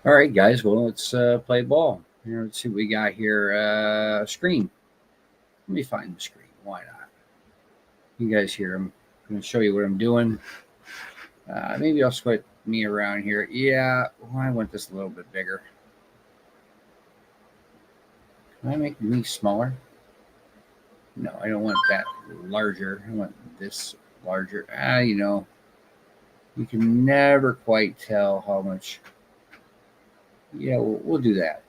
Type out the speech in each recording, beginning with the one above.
All right, guys. Well, let's play ball. Here, let's see what we got here. Screen. Let me find the screen. Why not? You guys hear I'm going to show you what I'm doing. Maybe I'll split me around here. Yeah, well, I want this a little bit bigger. Can I make me smaller? No, I don't want that larger. I want this larger. You can never quite tell how much. Yeah, we'll do that.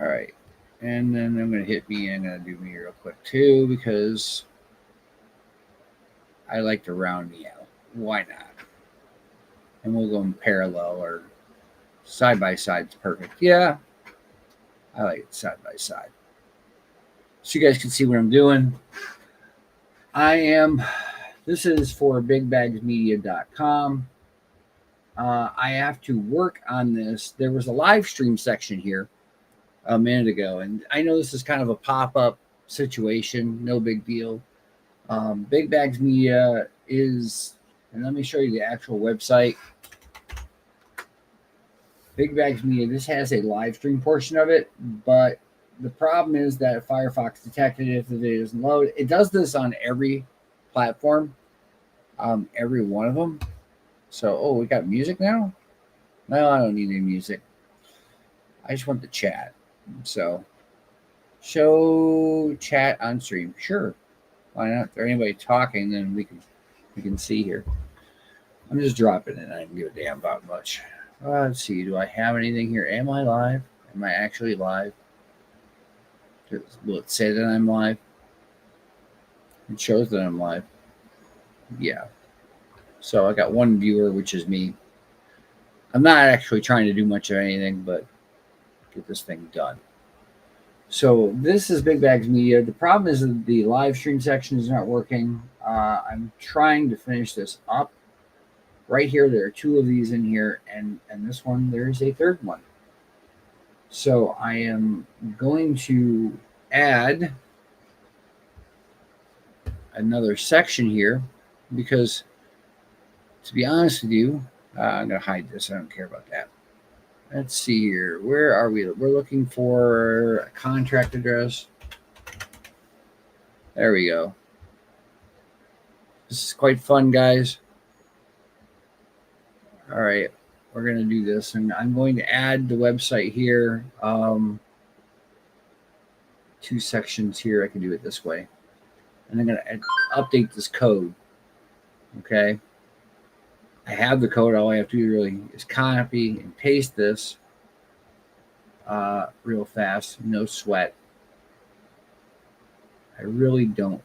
All right. And then I'm going to hit me. I'm going to do me real quick too because I like to round me out. Why not? And we'll go in parallel or side by side. It's perfect. Yeah, I like it side by side. So you guys can see what I'm doing. I am, this is for bigbagsmedia.com. I have to work on this. There was a live stream section here a minute ago, and I know this is kind of a pop up situation, no big deal. Big Bags Media is, and let me show you the actual website. Big Bags Media, this has a live stream portion of it, but the problem is that Firefox detected it if the video doesn't load. It does this on every platform, every one of them. So, oh, we got music now? No, I don't need any music. I just want the chat. So, show chat on stream. Sure, why not? If there's anybody talking, then we can see here. I'm just dropping it. I don't give a damn about much. Let's see. Do I have anything here? Am I live? Am I actually live? Will it say that I'm live? It shows that I'm live. Yeah. So I got one viewer, which is me. I'm not actually trying to do much of anything, but get this thing done. So this is Big Bags Media. The problem is that the live stream section is not working. I'm trying to finish this up. Right here, there are two of these in here, and this one, there's a third one. So I am going to add another section here because, to be honest with you, I'm going to hide this. I don't care about that. Let's see here. Where are we? We're looking for a contract address. There we go. This is quite fun, guys. All right. We're going to do this, and I'm going to add the website here. Two sections here. I can do it this way. And I'm going to update this code. Okay. I have the code. All I have to do really is copy and paste this real fast. No sweat. I really don't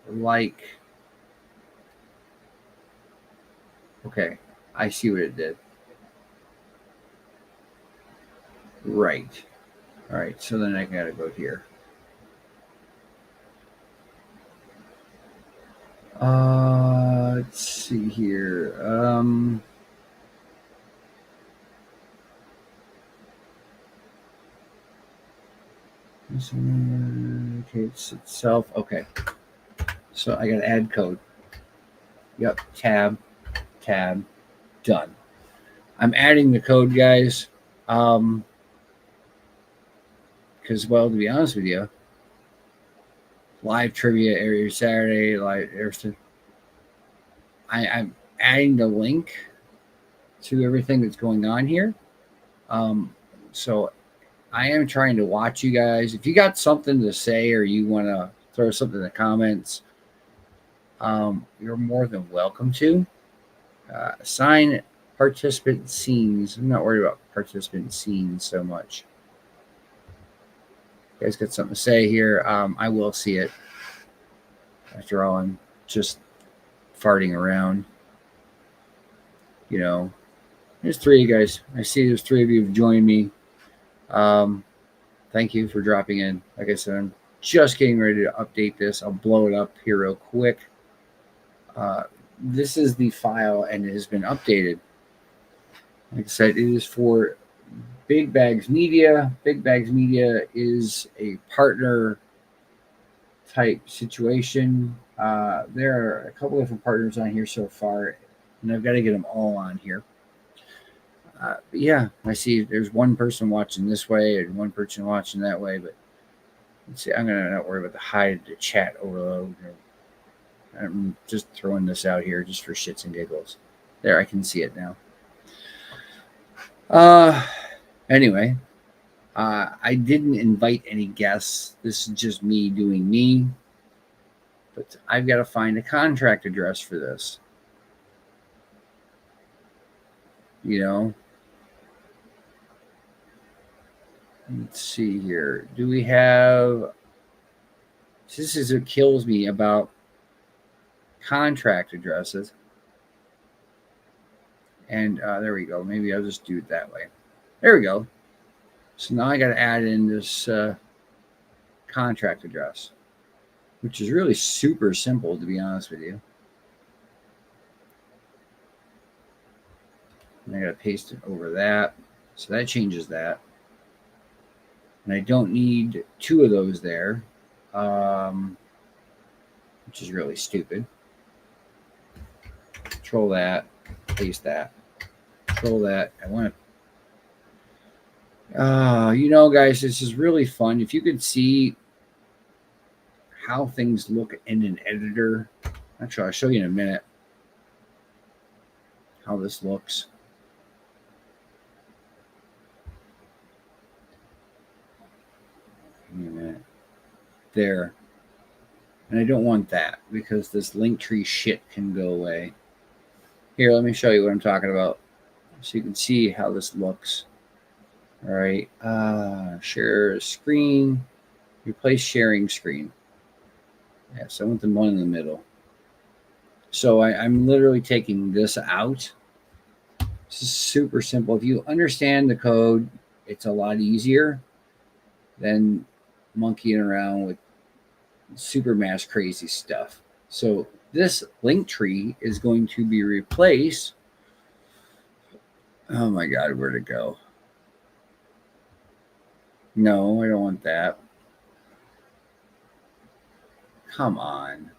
like. Okay. I see what it did. Right. All right. So then I got to go here. Let's see here. Okay, it's itself. Okay. So I got to add code. Yep. Tab. Done. I'm adding the code, guys. Because, well, to be honest with you, live trivia every Saturday, live everything. I'm adding the link to everything that's going on here. So I am trying to watch you guys. If you got something to say or you want to throw something in the comments, you're more than welcome to. Assign participant scenes. I'm not worried about participant scenes so much. You guys got something to say here? I will see it. After all, I'm just farting around. You know, there's three of you guys. I see there's three of you have joined me. Thank you for dropping in. Like I said, I'm just getting ready to update this. I'll blow it up here real quick. This is the file and it has been updated. Like I said, it is for Big Bags Media. Big Bags Media is a partner type situation. There are a couple different partners on here so far, and I've got to get them all on here. Yeah, I see there's one person watching this way and one person watching that way, but let's see, I'm going to not worry about the hide the chat overload. I'm just throwing this out here just for shits and giggles. There, I can see it now. Anyway, I didn't invite any guests. This is just me doing me. But I've got to find a contract address for this. You know? Let's see here. Do we have... This is what kills me about contract addresses. And there we go. Maybe I'll just do it that way. There we go. So now I got to add in this contract address, which is really super simple, to be honest with you. And I got to paste it over that. So that changes that. And I don't need two of those there, which is really stupid. Control that, paste that, control that. I want to, you know, guys, this is really fun. If you could see how things look in an editor, actually, I'll show you in a minute how this looks. Give me a minute. There. And I don't want that because this Linktree shit can go away. Here, let me show you what I'm talking about so you can see how this looks. All right. Share screen. Replace sharing screen. Yeah, so I want the one in the middle. So I'm literally taking this out. This is super simple. If you understand the code, it's a lot easier than monkeying around with super mass crazy stuff. So this Linktree is going to be replaced. Oh my God, where'd it go? No, I don't want that. Come on.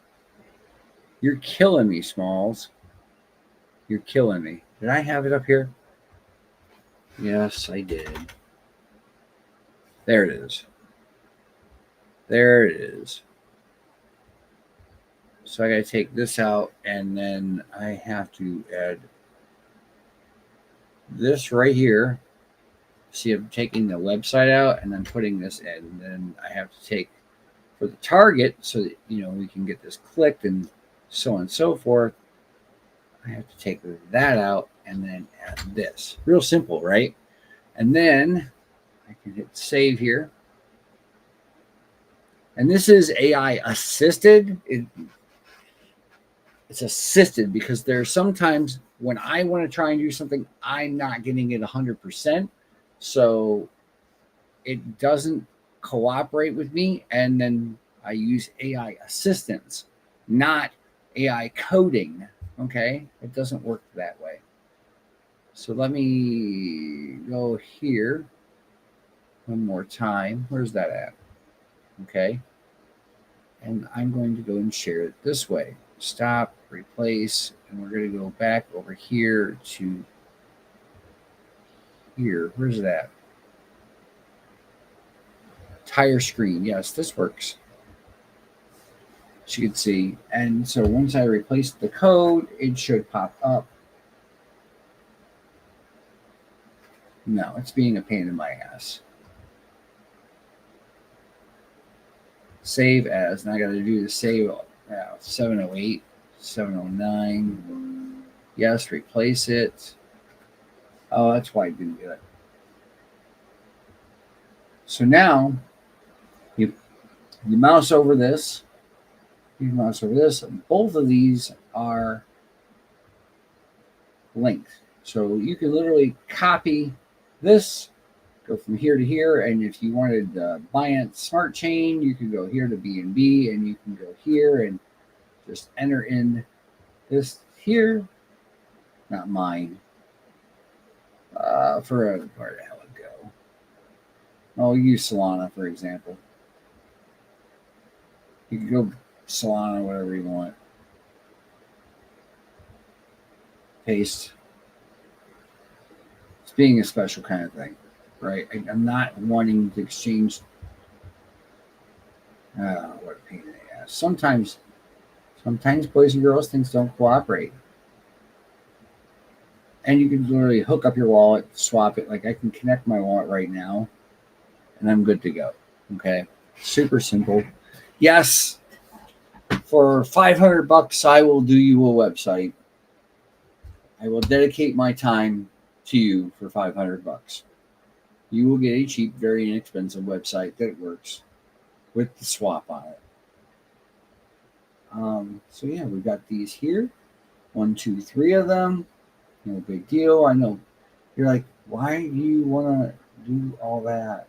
You're killing me, Smalls. You're killing me. Did I have it up here? Yes, I did. There it is. There it is. So I got to take this out, and then I have to add this right here. See, I'm taking the website out and then putting this in. And then I have to take for the target so that, you know, we can get this clicked and so on and so forth. I have to take that out and then add this. Real simple, right? And then I can hit save here. And this is AI assisted. It's assisted because there's sometimes when I want to try and do something, I'm not getting it 100%. So it doesn't cooperate with me. And then I use AI assistance, not AI coding. Okay. It doesn't work that way. So let me go here one more time. Where's that at? Okay. And I'm going to go and share it this way. Stop, replace, and we're going to go back over here to here. Where's that? Tire screen. Yes, this works. As you can see. And so once I replace the code, it should pop up. No, it's being a pain in my ass. Save as, and I got to do the save 708, 709. Yes, replace it. Oh, that's why I didn't do it. So now you mouse over this. You mouse over this. Both of these are linked. So you can literally copy this, go from here to here. And if you wanted Binance Smart Chain, you can go here to BNB and you can go here and just enter in this here. Not mine. Where the hell it go? I'll use Solana, for example. You can go Solana, whatever you want. Paste. being a special kind of thing, right? I'm not wanting to exchange. What a pain in the ass. Sometimes boys and girls things don't cooperate, and you can literally hook up your wallet, swap it. Like I can connect my wallet right now, and I'm good to go. Okay, super simple. Yes, for $500, I will do you a website. I will dedicate my time to you for $500. You will get a cheap, very inexpensive website that works with the swap on it. So yeah, we've got these here. 1, 2, 3 of them. No big deal. I know you're like, why do you want to do all that?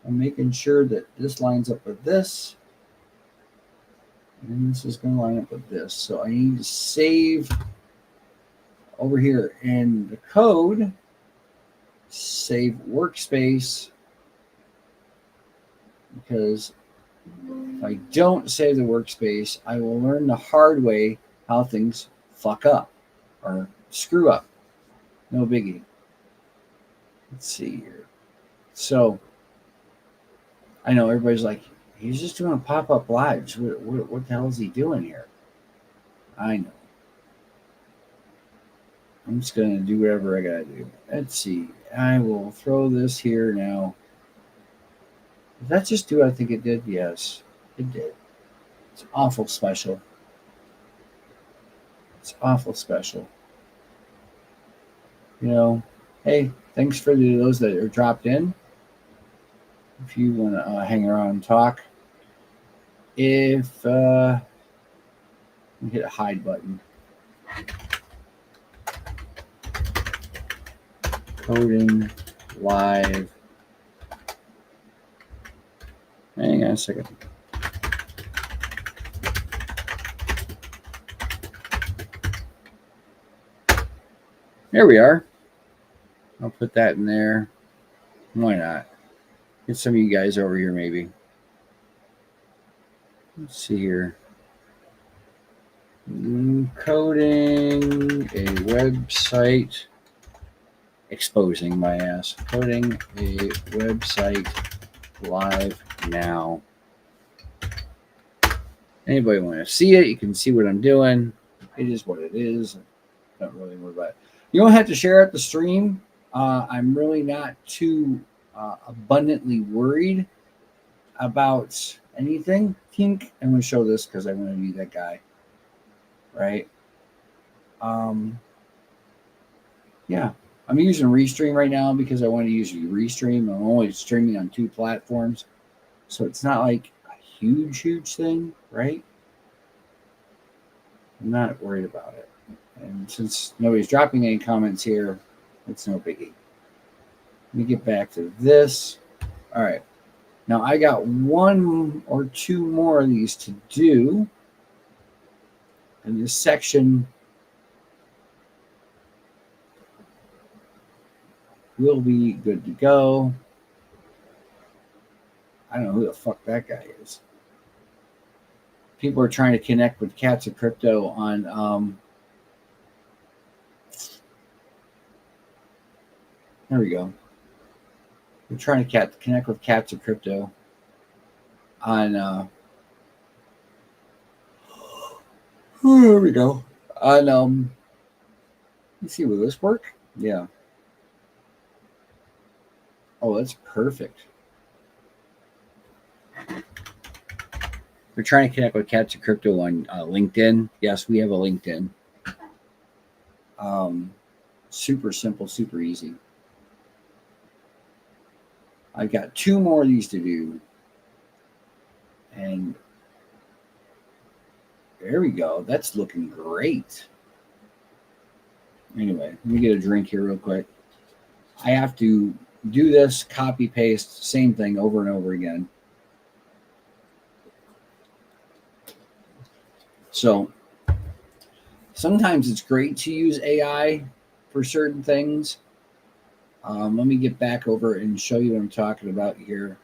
I'm making sure that this lines up with this. And this is going to line up with this. So I need to save over here in the code, save workspace, because if I don't save the workspace, I will learn the hard way how things fuck up or screw up. No biggie. Let's see here. So I know everybody's like, he's just doing pop-up lives. What the hell is he doing here? I know. I'm just going to do whatever I got to do. Let's see. I will throw this here now. Did that just do what I think it did? Yes, it did. It's awful special. It's awful special. You know, hey, thanks for those that are dropped in. If you want to hang around and talk. If hit a hide button. Coding live. Hang on a second. There we are. I'll put that in there. Why not? Get some of you guys over here, maybe. Let's see here. Coding a website. Exposing my ass. Coding a website live now. Anybody want to see it? You can see what I'm doing. It is what it is. Don't really worry about it. You don't have to share out the stream. I'm really not too abundantly worried about anything. I'm going to show this because I want to be that guy. Right? Yeah. I'm using Restream right now because I want to use Restream. I'm only streaming on 2 platforms. So it's not like a huge thing, right? I'm not worried about it. And since nobody's dropping any comments here, it's no biggie. Let me get back to this. All right. Now I got 1 or 2 more of these to do. And this section will be good to go. I don't know who the fuck that guy is. People are trying to connect with Cats of Crypto on there we go. We're trying to connect with Cats of Crypto on there we go. On let's see, will this work? Yeah. Oh, that's perfect. We're trying to connect with Cats of Crypto on LinkedIn. Yes, we have a LinkedIn. Super simple, super easy. I've got 2 more of these to do. And there we go. That's looking great. Anyway, let me get a drink here real quick. I have to do this, copy, paste, same thing over and over again. So sometimes it's great to use AI for certain things. Let me get back over and show you what I'm talking about here.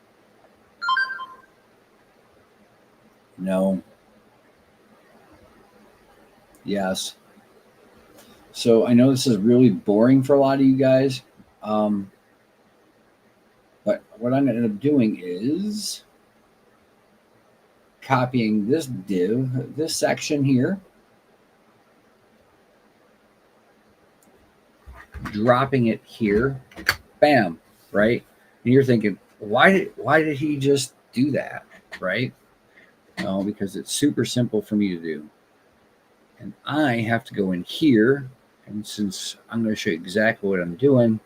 No. Yes. So I know this is really boring for a lot of you guys. But what I'm going to end up doing is copying this div, this section here, dropping it here, bam, right? And you're thinking, why did he just do that, right? No, because it's super simple for me to do. And I have to go in here, and since I'm going to show you exactly what I'm doing,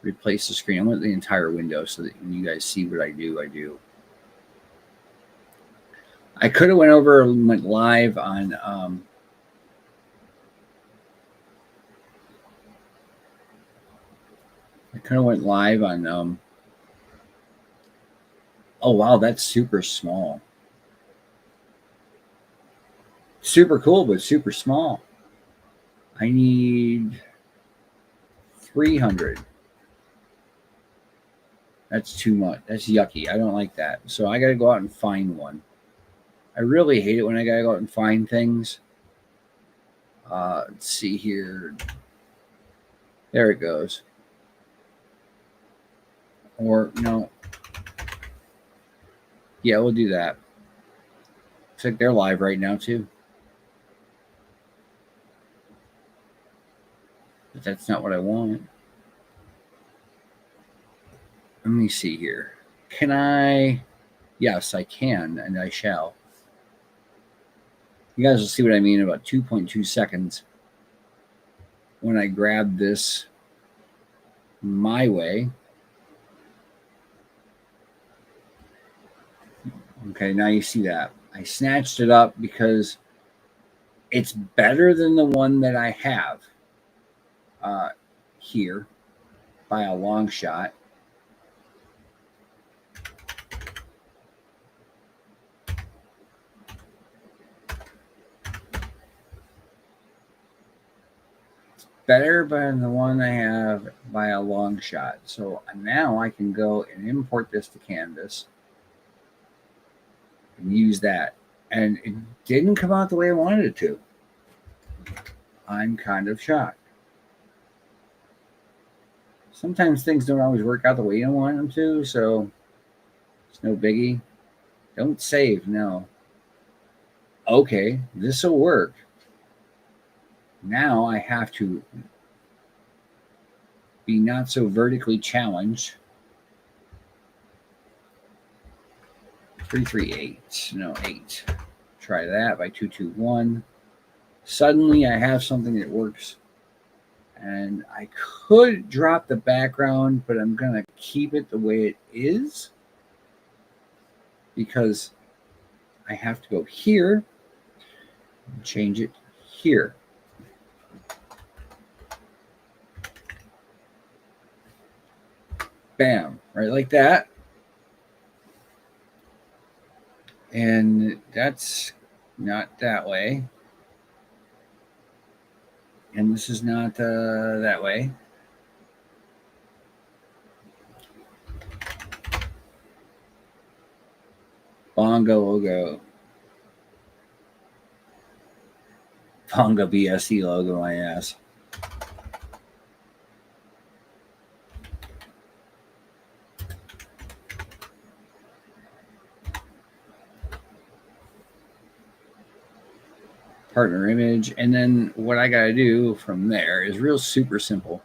replace the screen. I want the entire window so that when you guys see what I do, I do. I could have went over and went live on oh wow, that's super small. Super cool, but super small. I need 300. That's too much. That's yucky. I don't like that. So I got to go out and find one. I really hate it when I got to go out and find things. Let's see here. There it goes. Or no. Yeah, we'll do that. Looks like they're live right now too. But that's not what I want. Let me see here. Can I? Yes, I can, and I shall. You guys will see what I mean in about 2.2 seconds when I grab this my way. Okay, now you see that. I snatched it up because it's better than the one that I have here by a long shot. Better than the one I have by a long shot. So now I can go and import this to Canvas and use that. And it didn't come out the way I wanted it to. I'm kind of shocked. Sometimes things don't always work out the way you want them to, so it's no biggie. Don't save, no. Okay, this will work. Now I have to be not so vertically challenged. 338, no 8. Try that by 221. Suddenly I have something that works. And I could drop the background, but I'm going to keep it the way it is because I have to go here and change it here. Bam, right like that. And that's not that way. And this is not that way. Bongo logo. Bongo BSC logo, my ass. Partner image. And then what I got to do from there is real super simple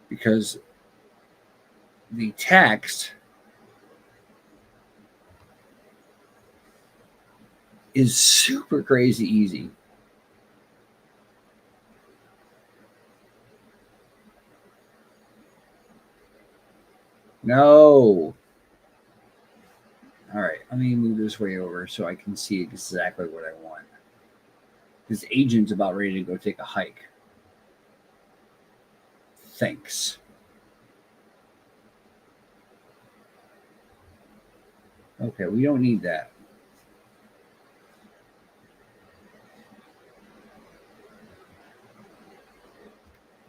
because the text is super crazy easy. No. All right, let me move this way over so I can see exactly what I want. This agent's about ready to go take a hike. Thanks. Okay, we don't need that.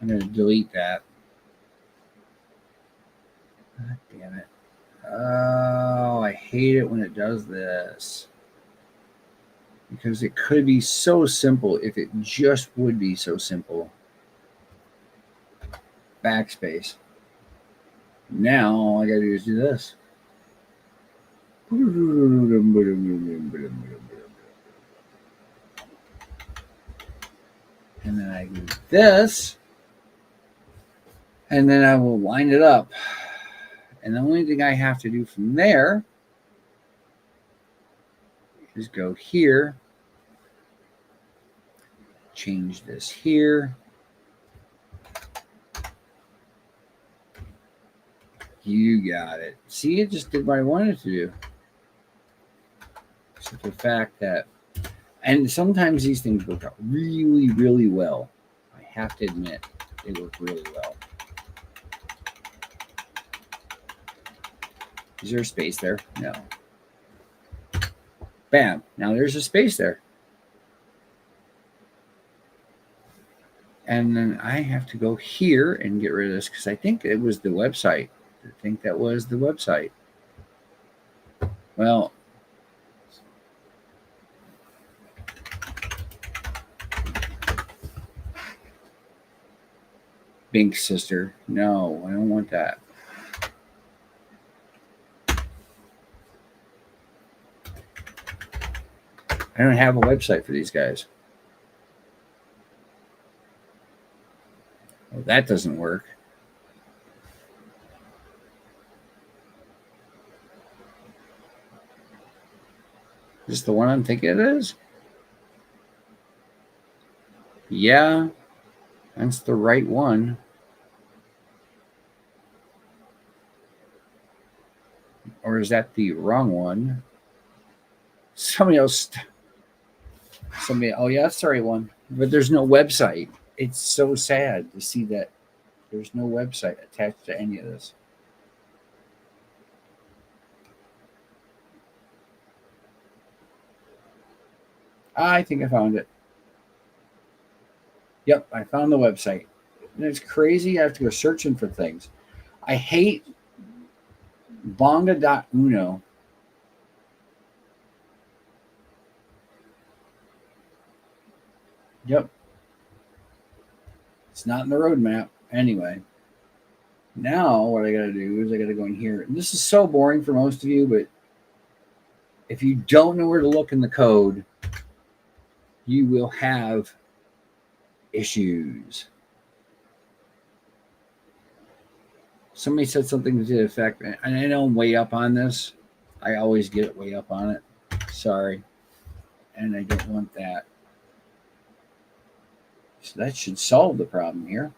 I'm going to delete that. God damn it. Oh, I hate it when it does this. because it could be so simple if it just would be so simple. Backspace. Now all I gotta do is do this. And then I do this. And then I will line it up. And the only thing I have to do from there is go here. Change this here. You got it. See, it just did what I wanted to do. Except the fact that, and sometimes these things work out really, really well. I have to admit, they work really well. Is there a space there? No. Bam. Now there's a space there. And then I have to go here and get rid of this because I think it was the website. I think that was the website. Well, Bink sister. No, I don't want that. I don't have a website for these guys. Well, that doesn't work. Is this the one I'm thinking it is? Yeah, that's the right one. Or is that the wrong one? Somebody else. Oh yeah, that's the right one. But there's no website. It's so sad to see that there's no website attached to any of this. I think I found it. Yep, I found the website. And it's crazy. I have to go searching for things. I hate Bonga.uno. Yep. It's not in the roadmap. Anyway. Now what I got to do is I got to go in here. And this is so boring for most of you, but if you don't know where to look in the code, you will have issues. Somebody said something to the effect, and I know I'm way up on this. I always get way up on it. Sorry. And I don't want that. So that should solve the problem here.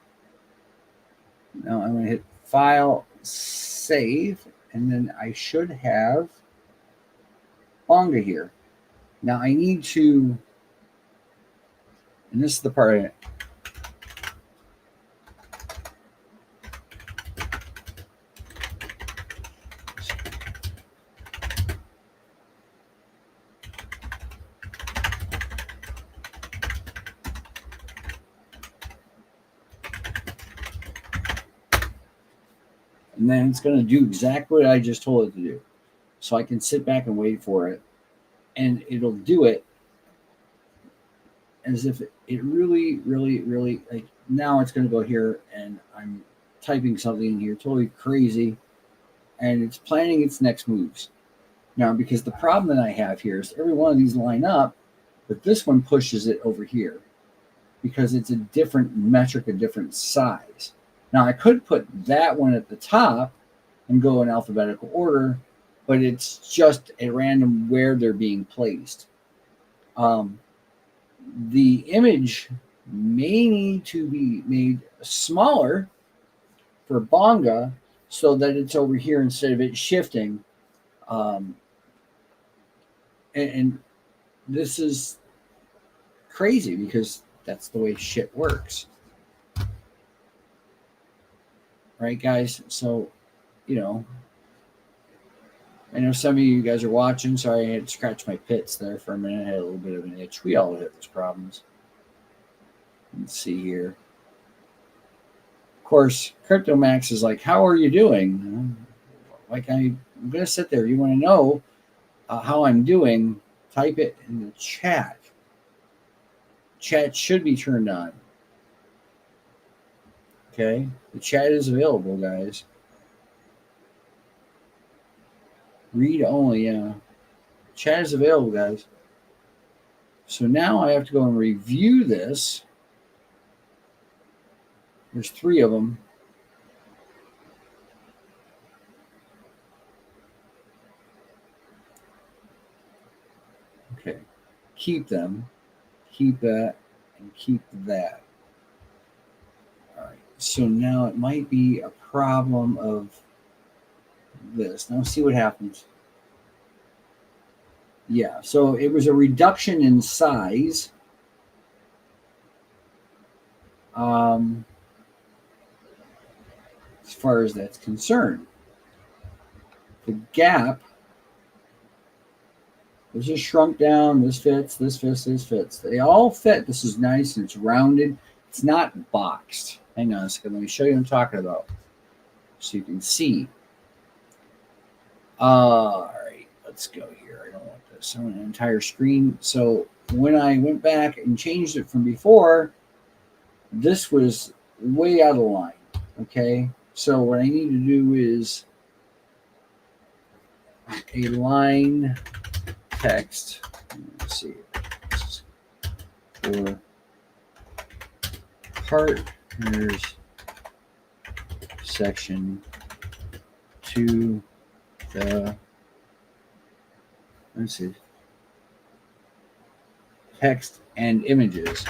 Now I'm going to hit File, Save, and then I should have Bonga here. Now I need to, and this is the part and then it's going to do exactly what I just told it to do. So I can sit back and wait for it, and it'll do it as if it really, really, really, like now it's going to go here, and I'm typing something in here totally crazy, and it's planning its next moves. Now, because the problem that I have here is every one of these line up, but this one pushes it over here because it's a different metric, a different size. Now, I could put that one at the top and go in alphabetical order, but it's just at random where they're being placed. The image may need to be made smaller for Bonga so that it's over here instead of it shifting. And this is crazy because that's the way shit works. Right, guys? So, you know, I know some of you guys are watching. Sorry, I had to scratch my pits there for a minute. I had a little bit of an itch. We all have those problems. Let's see here. Of course, CryptoMax is like, how are you doing? Like, I'm going to sit there. You want to know how I'm doing. type it in the chat. Chat should be turned on. Okay, the chat is available, guys. Read only, yeah. Chat is available, guys. So now I have to go and review this. There's 3 of them. Okay, keep them, keep that, and keep that. All right, so now it might be a problem of this. Now see what happens. Yeah, so it was a reduction in size. As far as that's concerned. The gap, this is shrunk down, this fits, this fits, this fits. They all fit. This is nice and it's rounded. It's not boxed. Hang on a second. Let me show you what I'm talking about so you can see. All right, let's go here. I don't want this. I want an entire screen. So when I went back and changed it from before, this was way out of line. Okay, so what I need to do is a line text. Let's see. For partners section to the, let's see, text and images.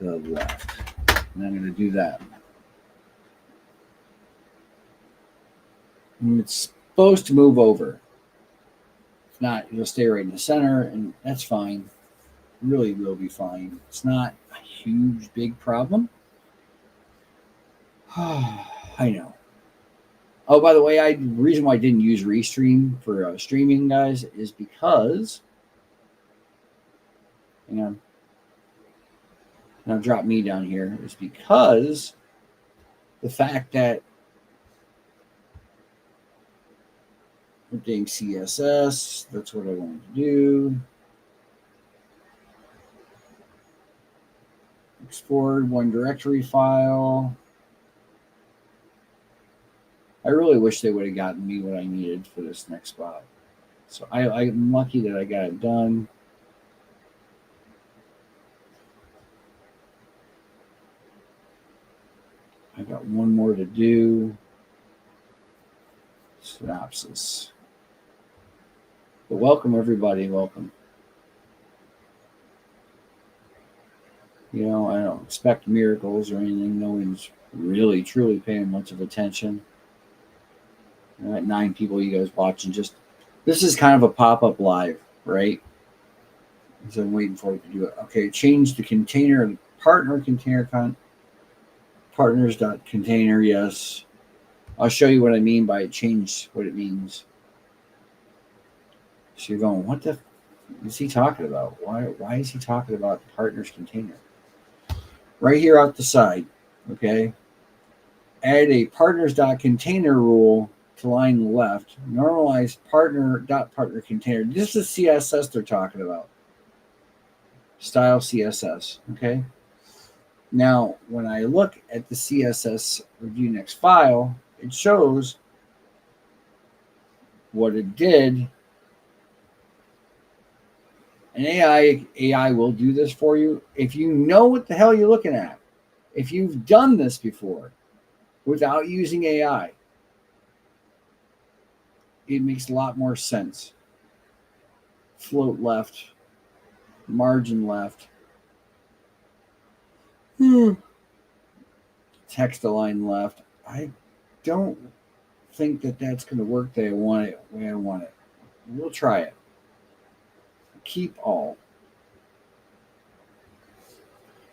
The left. And I'm going to do that. And it's supposed to move over. If not, it'll stay right in the center, and that's fine. Really will be fine. It's not a huge, big problem. I know. Oh, by the way, the reason why I didn't use Restream for streaming, guys, is because, hang on. Now drop me down here, is because the fact that updating CSS, that's what I wanted to do. Export one directory file. I really wish they would have gotten me what I needed for this next spot. So I'm lucky that I got it done. I got one more to do. Synopsis. But welcome, everybody. Welcome. You know, I don't expect miracles or anything. No one's really, truly paying much of attention. I got 9 people you guys watching. Just this is kind of a pop-up live, right? So I'm waiting for it to do it. Okay, change the container, partner container partners.container, yes. I'll show you what I mean by change what it means. So you're going, what the is he talking about? Why is he talking about the partners container? Right here out the side, okay? Add a partners.container rule to line left. Normalize partner.partner container. This is CSS they're talking about. Style CSS, okay? Now, when I look at the CSS review next file, it shows what it did. And AI will do this for you if you know what the hell you're looking at. If you've done this before without using AI, it makes a lot more sense. Float left, margin left. Text align left. I don't think that that's going to work the way I want it. We'll try it. Keep all.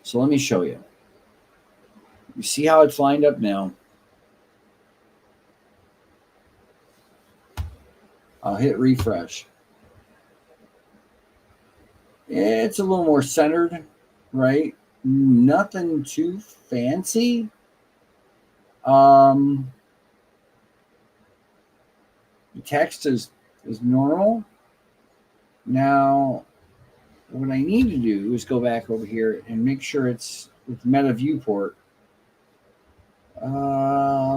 So let me show you. You see how it's lined up now? I'll hit refresh. It's a little more centered, right? Nothing too fancy. You The text is normal. Now, what I need to do is go back over here and make sure it's with Meta Viewport,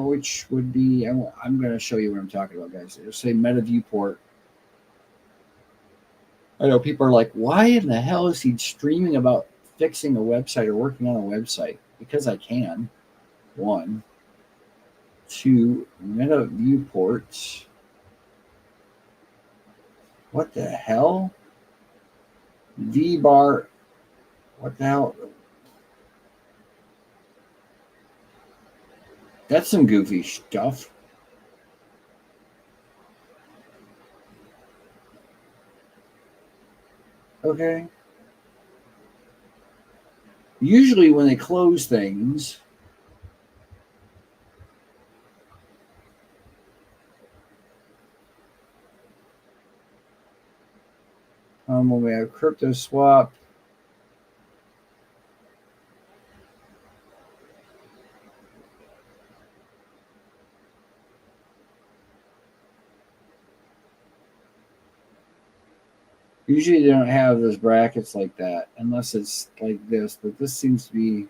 which would be, I'm going to show you what I'm talking about, guys. It'll say Meta Viewport. I know people are like, why in the hell is he streaming about fixing a website or working on a website? Because I can. 1, 2, Meta Viewports. What the hell? VBAR. What the hell? That's some goofy stuff. Okay. Usually when they close things, when we have crypto swap, usually they don't have those brackets like that unless it's like this, but this seems to be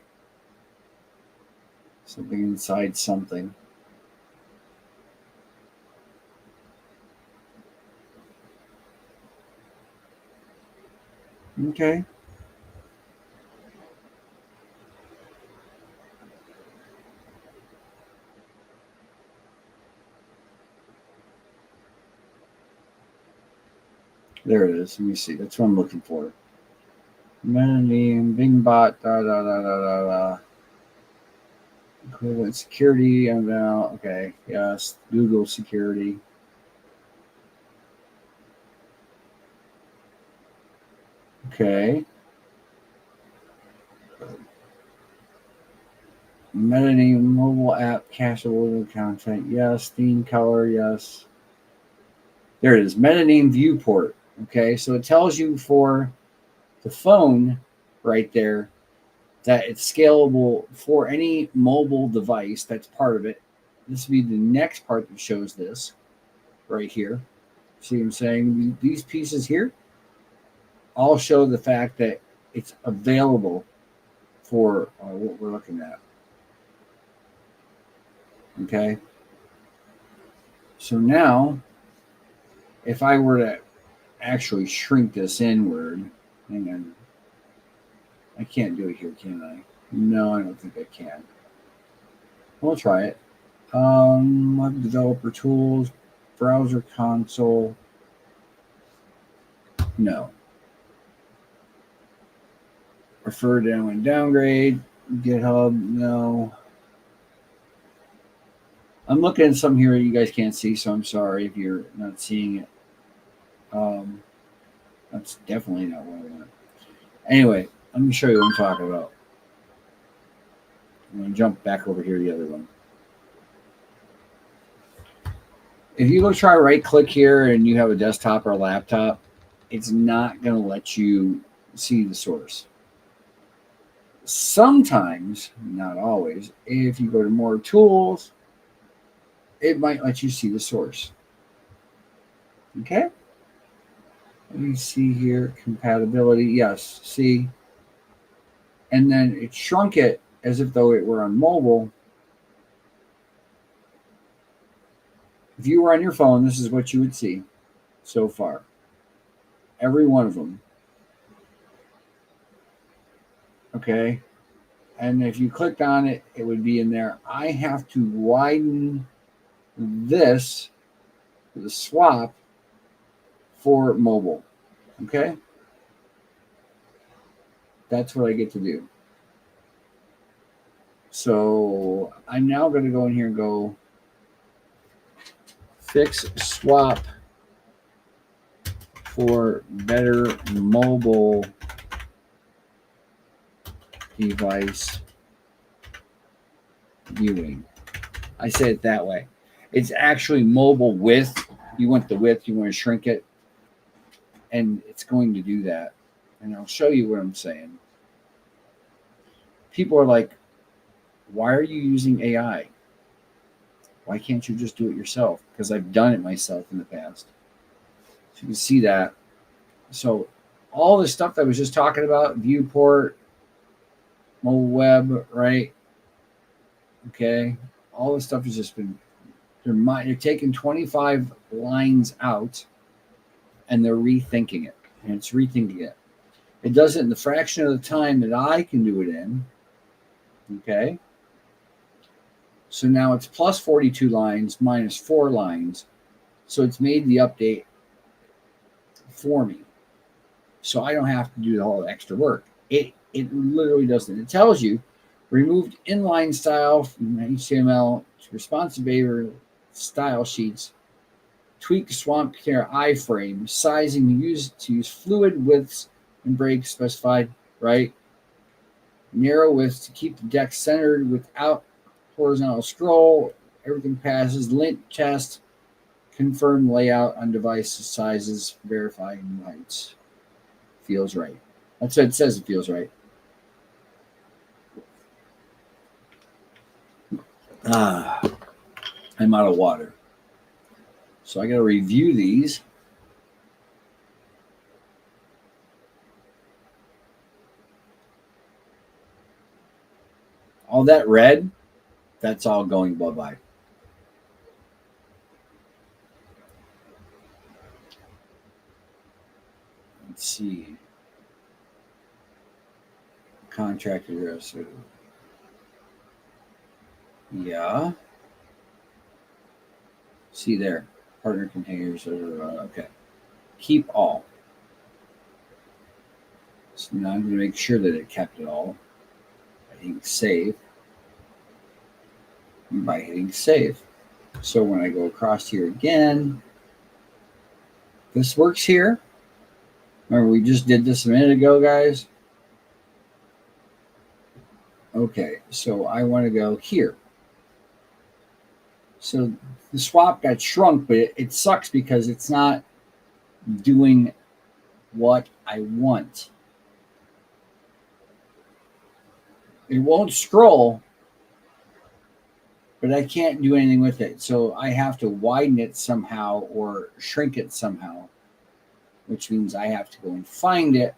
something inside something. Okay. There it is. Let me see. That's what I'm looking for. Name, Bingbot, da da da da da da. Equivalent security, and now, okay, yes, Google security. Okay. Metaname mobile app cacheable content. Yes. Theme color. Yes. There it is. Metaname viewport. Okay. So it tells you for the phone right there that it's scalable for any mobile device. That's part of it. This would be the next part that shows this right here. See what I'm saying? These pieces here all show the fact that it's available for what we're looking at. Okay. So now, if I were to actually shrink this inward, hang on. I can't do it here, can I? No, I don't think I can. We'll try it. Web developer tools, browser console. No. Refer down and downgrade. GitHub. No. I'm looking at some here you guys can't see, so I'm sorry if you're not seeing it. That's definitely not what I want. Anyway, let me show you what I'm talking about. I'm going to jump back over here to the other one. If you go try right click here and you have a desktop or a laptop, it's not going to let you see the source. Sometimes, not always, if you go to more tools, it might let you see the source. Okay? Let me see here. Compatibility. Yes. See? And then it shrunk it as if though it were on mobile. If you were on your phone, this is what you would see so far. Every one of them. Okay? And if you clicked on it, it would be in there. I have to widen this, the swap, for mobile. Okay? That's what I get to do. So I'm now going to go in here and go fix swap for better mobile device viewing. I say it that way. It's actually mobile width. You want the width, you want to shrink it, and it's going to do that. And I'll show you what I'm saying. People are like, why are you using AI? Why can't you just do it yourself? Because I've done it myself in the past. So you can see that. So all the stuff that I was just talking about, viewport, mobile web, right? Okay. All this stuff has just been, they're taking 25 lines out and they're rethinking it. And it's rethinking it. It does it in the fraction of the time that I can do it in. Okay. So now it's plus 42 lines minus 4 lines. So it's made the update for me. So I don't have to do all the extra work. It literally doesn't. It tells you removed inline style from HTML to responsive behavior style sheets, tweak swamp container iframe, sizing to use fluid widths and breaks specified, right? Narrow widths to keep the deck centered without horizontal scroll. Everything passes. Lint test. Confirm layout on device sizes. Verifying rights. Feels right. That's what it says. It feels right. I'm out of water. So I got to review these. All that red, that's all going bye-bye. Let's see. Contract address. Yeah. See there. Partner containers. Okay. Keep all. So now I'm going to make sure that it kept it all by hitting save. And by hitting save. So when I go across here again, this works here. Remember, we just did this a minute ago, guys. Okay, so I want to go here. So the swap got shrunk, but it sucks because it's not doing what I want. It won't scroll, but I can't do anything with it. So I have to widen it somehow or shrink it somehow, which means I have to go and find it.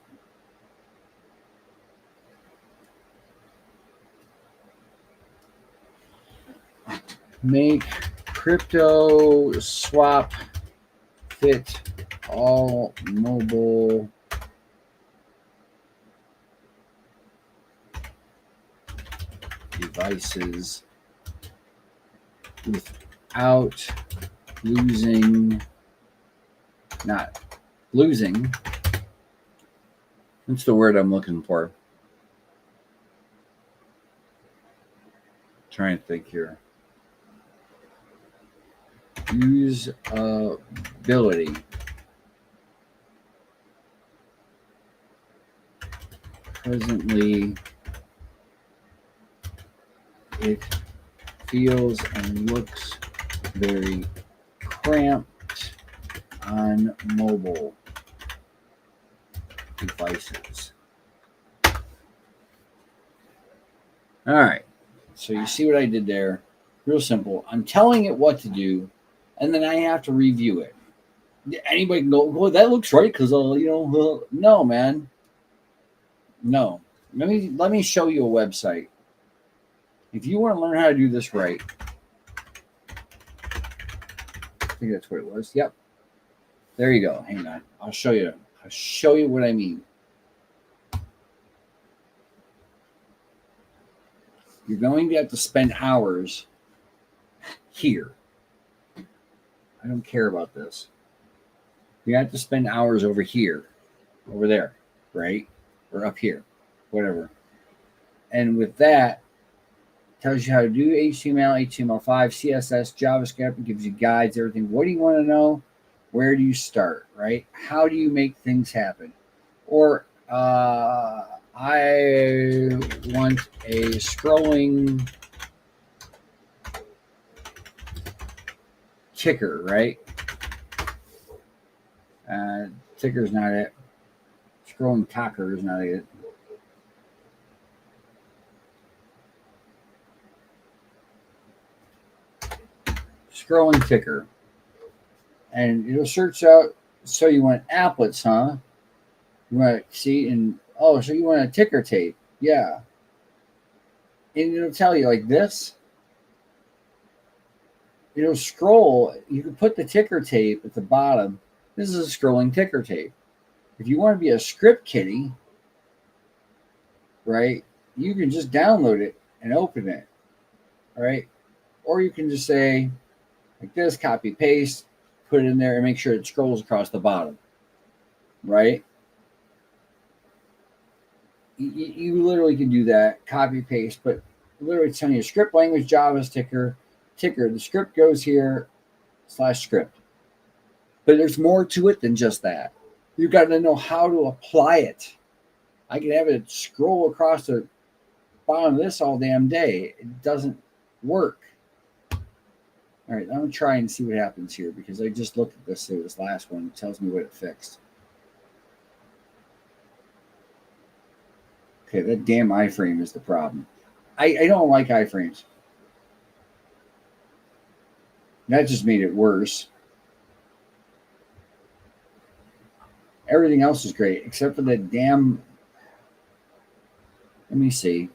Make crypto swap fit all mobile devices without not losing. What's the word I'm looking for? Trying to think here. Usability. Presently, it feels and looks very cramped on mobile devices. All right. So you see what I did there? Real simple. I'm telling it what to do, and then I have to review it. Anybody can go, well, that looks right because, no, man. No. Let me show you a website. If you want to learn how to do this right, I think that's what it was. Yep. There you go. Hang on. I'll show you. I'll show you what I mean. You're going to have to spend hours here. I don't care about this. You have to spend hours over here, over there, right? Or up here, whatever. And with that, it tells you how to do HTML, HTML5, CSS, JavaScript. It gives you guides, everything. What do you want to know? Where do you start, right? How do you make things happen? Or I want a scrolling ticker, right? Ticker's not it. Scrolling cocker is not it. scrolling ticker, and it'll search out. So you want applets, huh? You want to see, and oh, so you want a ticker tape? Yeah, and it'll tell you like this. It'll scroll. You can put the ticker tape at the bottom. This is a scrolling ticker tape. If you want to be a script kiddie, right, you can just download it and open it, right? Or you can just say, like this, copy, paste, put it in there, and make sure it scrolls across the bottom, right? You literally can do that, copy, paste, but literally it's telling you script language, Java, ticker. The script goes here, /script. But there's more to it than just that. You've got to know how to apply it. I can have it scroll across the bottom of this all damn day. It doesn't work. All right, I'm going to try and see what happens here because I just looked at this last one. It tells me what it fixed. Okay, that damn iframe is the problem. I don't like iframes. That just made it worse. Everything else is great except for that damn. Let me see.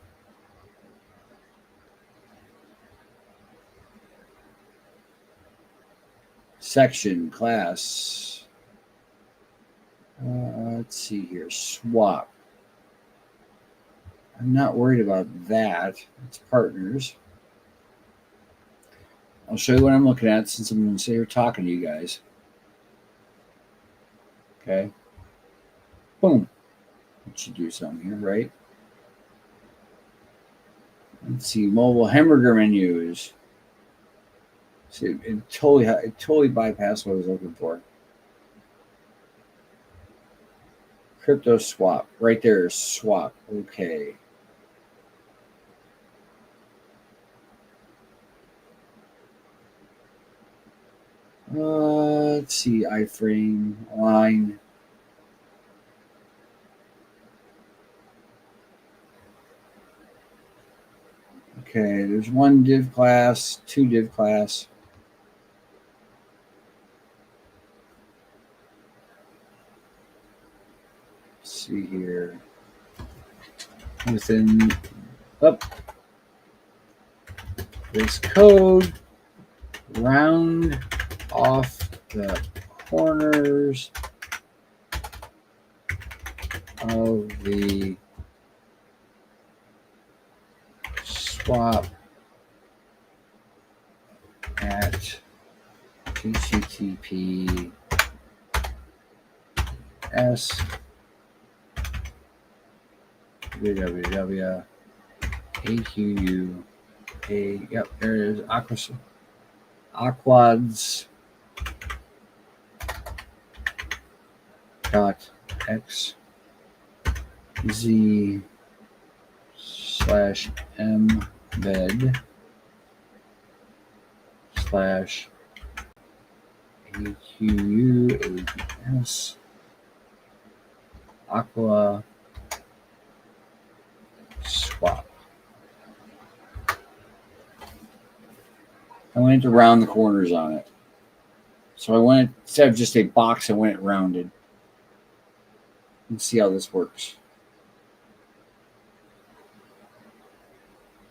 Section, class. Let's see here. Swap. I'm not worried about that. It's partners. I'll show you what I'm looking at since I'm going to sit here talking to you guys. Okay. Boom. It should do something here, right? Let's see. Mobile hamburger menus. See, it totally bypassed what I was looking for. Crypto swap. Right there, swap. Okay. Let's see. iframe, line. Okay, there's one div class, two div class. Let's see here. Within this code, round off the corners of the swap at HTTPS www AQU yep, there it is. Aquads dot x z slash embed slash AQU ABS aqua swap. I went to round the corners on it. So I went, instead of just a box, I went it rounded. Let's see how this works.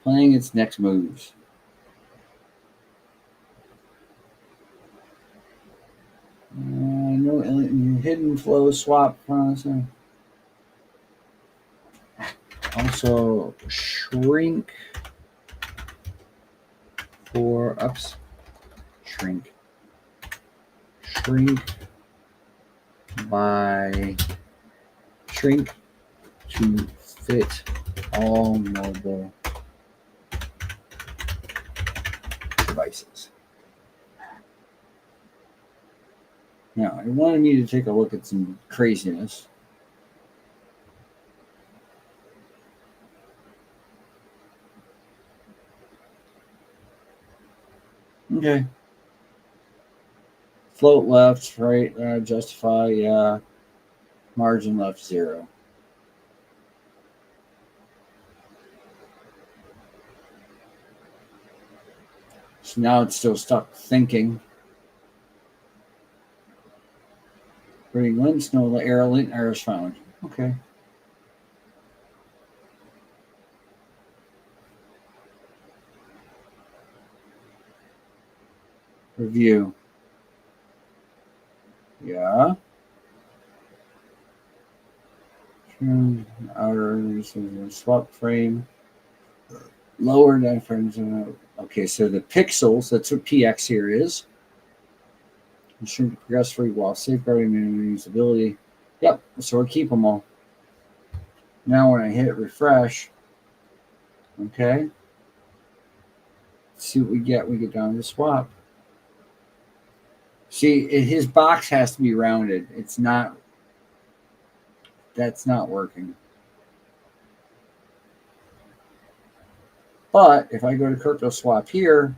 Playing its next moves. No hidden flow swap processing. Also shrink for ups. Shrink by shrink to fit all mobile devices. Now, it wanted me to take a look at some craziness. Okay. Float left, right, justify, yeah. Margin left, 0. So now it's still stuck thinking. Bring links, no error, link errors found. Okay. Review. Yeah. Outer swap frame. Lower diaphragm. Okay, so the pixels, that's what PX here is. Ensuring to progress free while safeguarding minimum usability. Yep, so we'll keep them all. Now when I hit refresh, okay, let's see what we get. We get down to swap. See, his box has to be rounded. It's not, that's not working. But if I go to crypto swap here,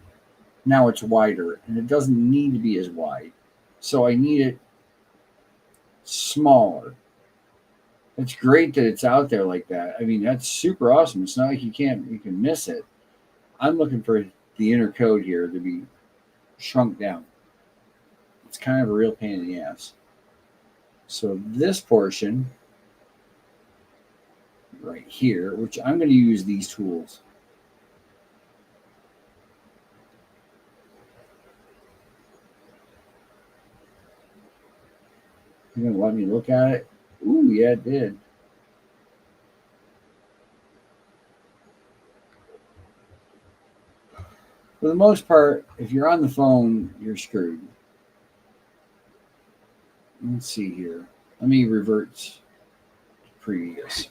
now it's wider and it doesn't need to be as wide. So I need it smaller. It's great that it's out there like that. I mean, that's super awesome. It's not like you can miss it. I'm looking for the inner code here to be shrunk down. It's kind of a real pain in the ass. So this portion right here, which I'm going to use these tools. You're going to let me look at it? Ooh, yeah, it did. For the most part, if you're on the phone, you're screwed. Let's see here. Let me revert to previous.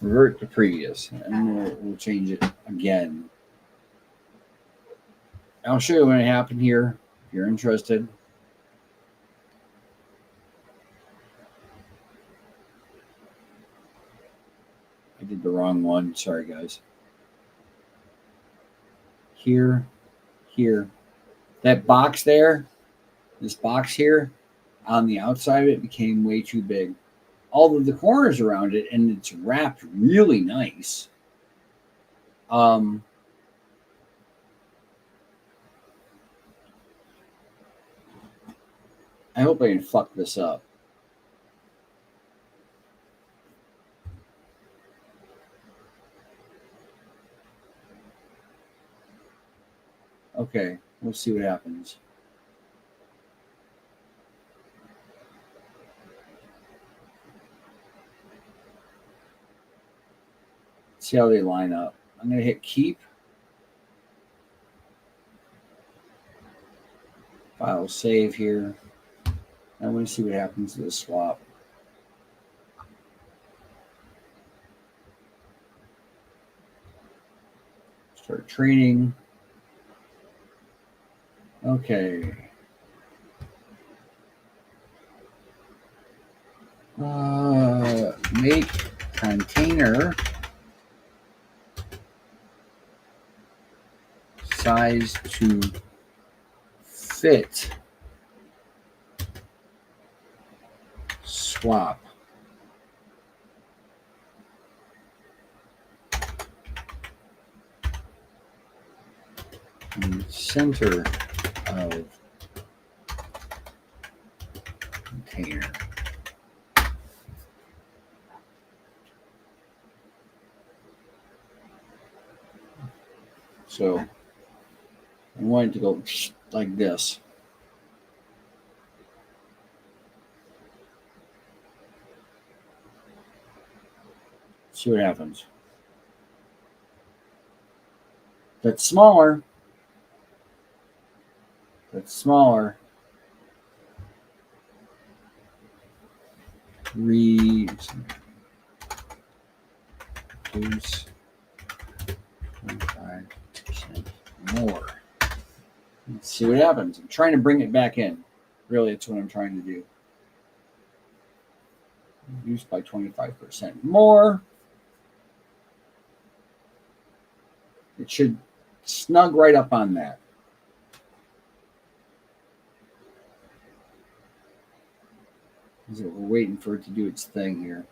Revert to previous, and we'll change it again. I'll show you what happened here if you're interested. I did the wrong one. Sorry, guys. Here. That box there, this box here, on the outside of it became way too big. All of the corners around it, and it's wrapped really nice. I hope I didn't fuck this up. Okay, we'll see what happens. See how they line up. I'm going to hit keep. File save here. I want to see what happens to the swap. Start trading. Okay. Make container size to fit swap. In center of container. So I want it to go like this. See what happens. That's smaller. That's smaller. Reduce 25% more. Let's see what happens. I'm trying to bring it back in. Really, it's what I'm trying to do. Reduce by 25% more. It should snug right up on that. So we're waiting for it to do its thing here.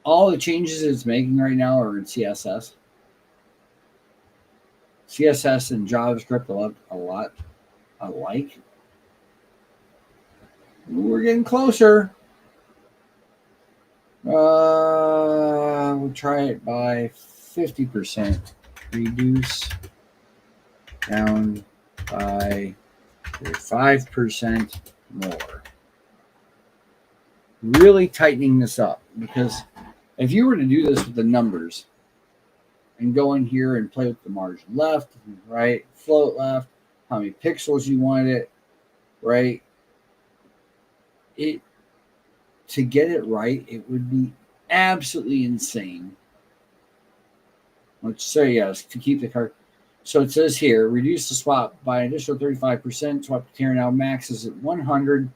all the changes it's making right now are in CSS. CSS and JavaScript look a lot alike. We're getting closer. We'll try it by 50%. Reduce down by 5% more. Really tightening this up, because if you were to do this with the numbers and go in here and play with the margin left, right, float left, how many pixels you want it, right, to get it right, it would be absolutely insane. Let's say yes to keep the card. So it says here, reduce the swap by an additional 35%. Swap to now maxes at 100%,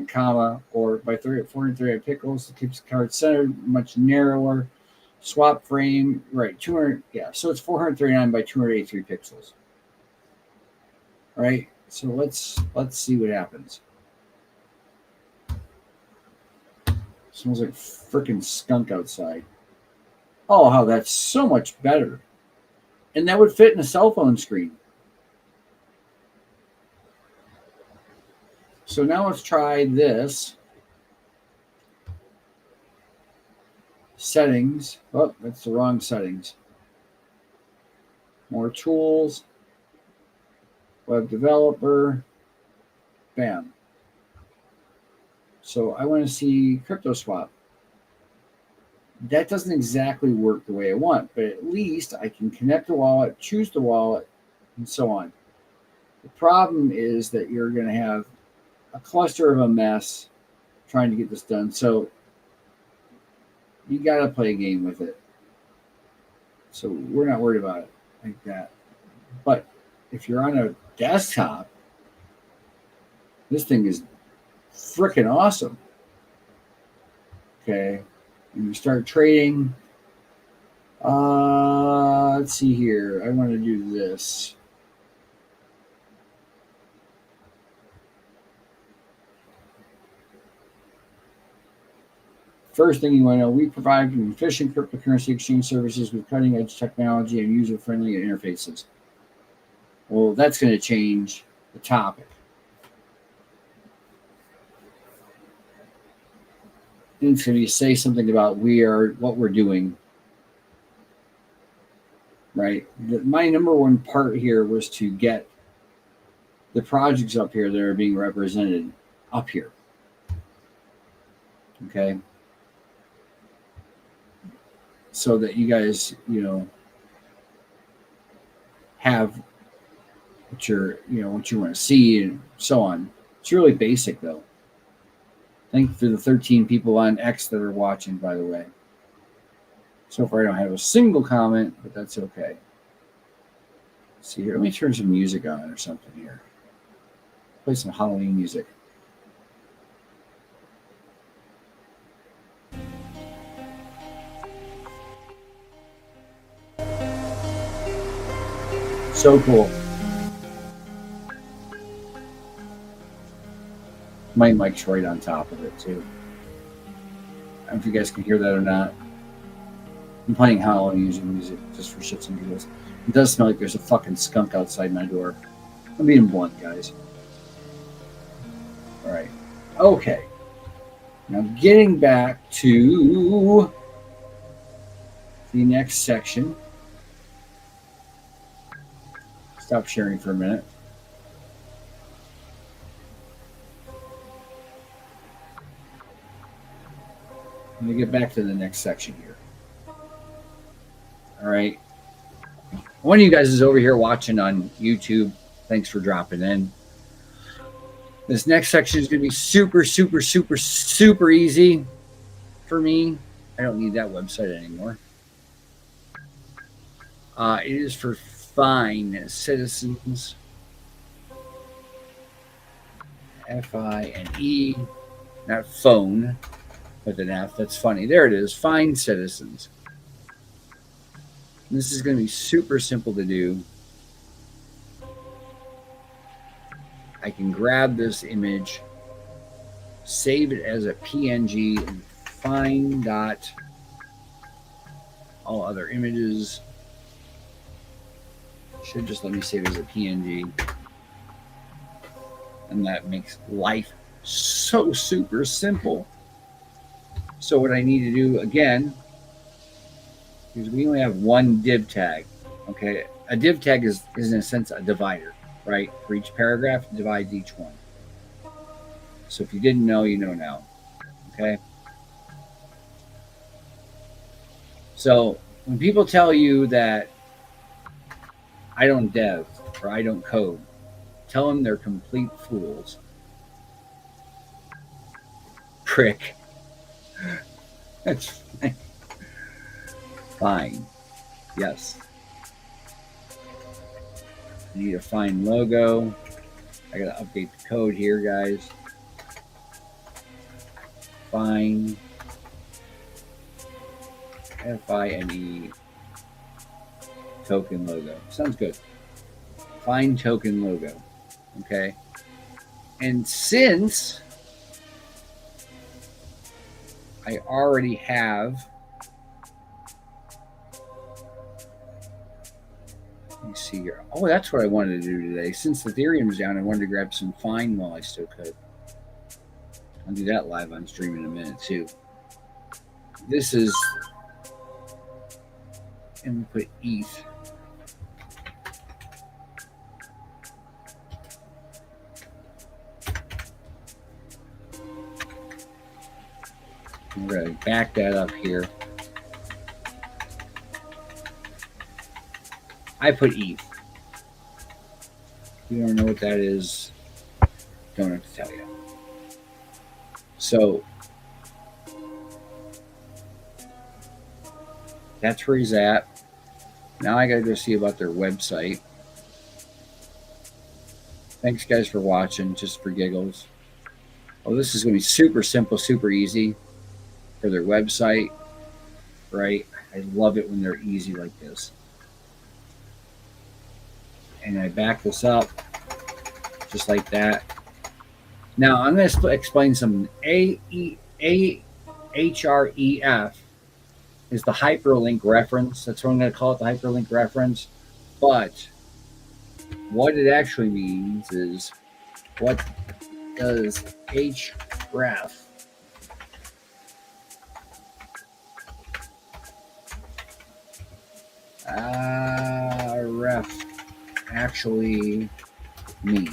comma, or by 438 pixels. It keeps the card centered, much narrower. Swap frame, right, 200. Yeah, so it's 439 by 283 pixels. Right. So let's see what happens. Smells like freaking skunk outside. Oh, how that's so much better. And that would fit in a cell phone screen. So now let's try this. Settings. Oh, that's the wrong settings. More tools. Web developer. Bam. So I want to see CryptoSwap. That doesn't exactly work the way I want, but at least I can connect the wallet, choose the wallet, and so on. The problem is that you're going to have a cluster of a mess trying to get this done. So you got to play a game with it. So we're not worried about it like that. But if you're on a desktop, this thing is freaking awesome. Okay. And you start trading. Let's see here. I want to do this. First thing you want to know, we provide efficient cryptocurrency exchange services with cutting-edge technology and user-friendly interfaces. Well, that's going to change the topic. And so you say something about what we're doing, right? My number one part here was to get the projects up here that are being represented up here. Okay. So that you guys, have what you want to see and so on. It's really basic though. Thank you for the 13 people on X that are watching, by the way. So far I don't have a single comment, but that's okay. Let's see here. Let me turn some music on or something here. Play some Halloween music. So cool. My mic's right on top of it too. I don't know if you guys can hear that or not. I'm playing Halloween music just for shits and giggles. It does smell like there's a fucking skunk outside my door. I'm being blunt, guys. All right. Okay. Now getting back to the next section. Stop sharing for a minute. Let me get back to the next section here. All right. One of you guys is over here watching on YouTube. Thanks for dropping in. This next section is going to be super, super, super, super easy for me. I don't need that website anymore. It is for fine citizens. F-I-N-E, not phone with an F. That's funny. There it is. Fine citizens. This is going to be super simple to do. I can grab this image, save it as a PNG and find dot all other images. Should just let me save it as a PNG. And that makes life so super simple. So what I need to do again, because we only have one div tag. Okay, a div tag is in a sense a divider, right? For each paragraph, it divides each one. So if you didn't know, you know now. Okay. So when people tell you that I don't dev or I don't code, tell them they're complete fools. Prick. That's fine. Fine. Yes. I need a fine logo. I gotta update the code here, guys. Fine. Fine token logo. Sounds good. Fine token logo. Okay. And since I already have, let me see here. Oh, that's what I wanted to do today. Since Ethereum's down, I wanted to grab some fine while I still could. I'll do that live on stream in a minute too. This is, and we put ETH. We're going to back that up here. I put ETH. If you don't know what that is, don't have to tell you. So that's where he's at. Now I got to go see about their website. Thanks, guys, for watching, just for giggles. Oh, this is going to be super simple, super easy for their website, right? I love it when they're easy like this. And I back this up just like that. Now I'm going to explain something. Ahref is the hyperlink reference. That's what I'm going to call it, the hyperlink reference. But what it actually means is, what does href actually mean?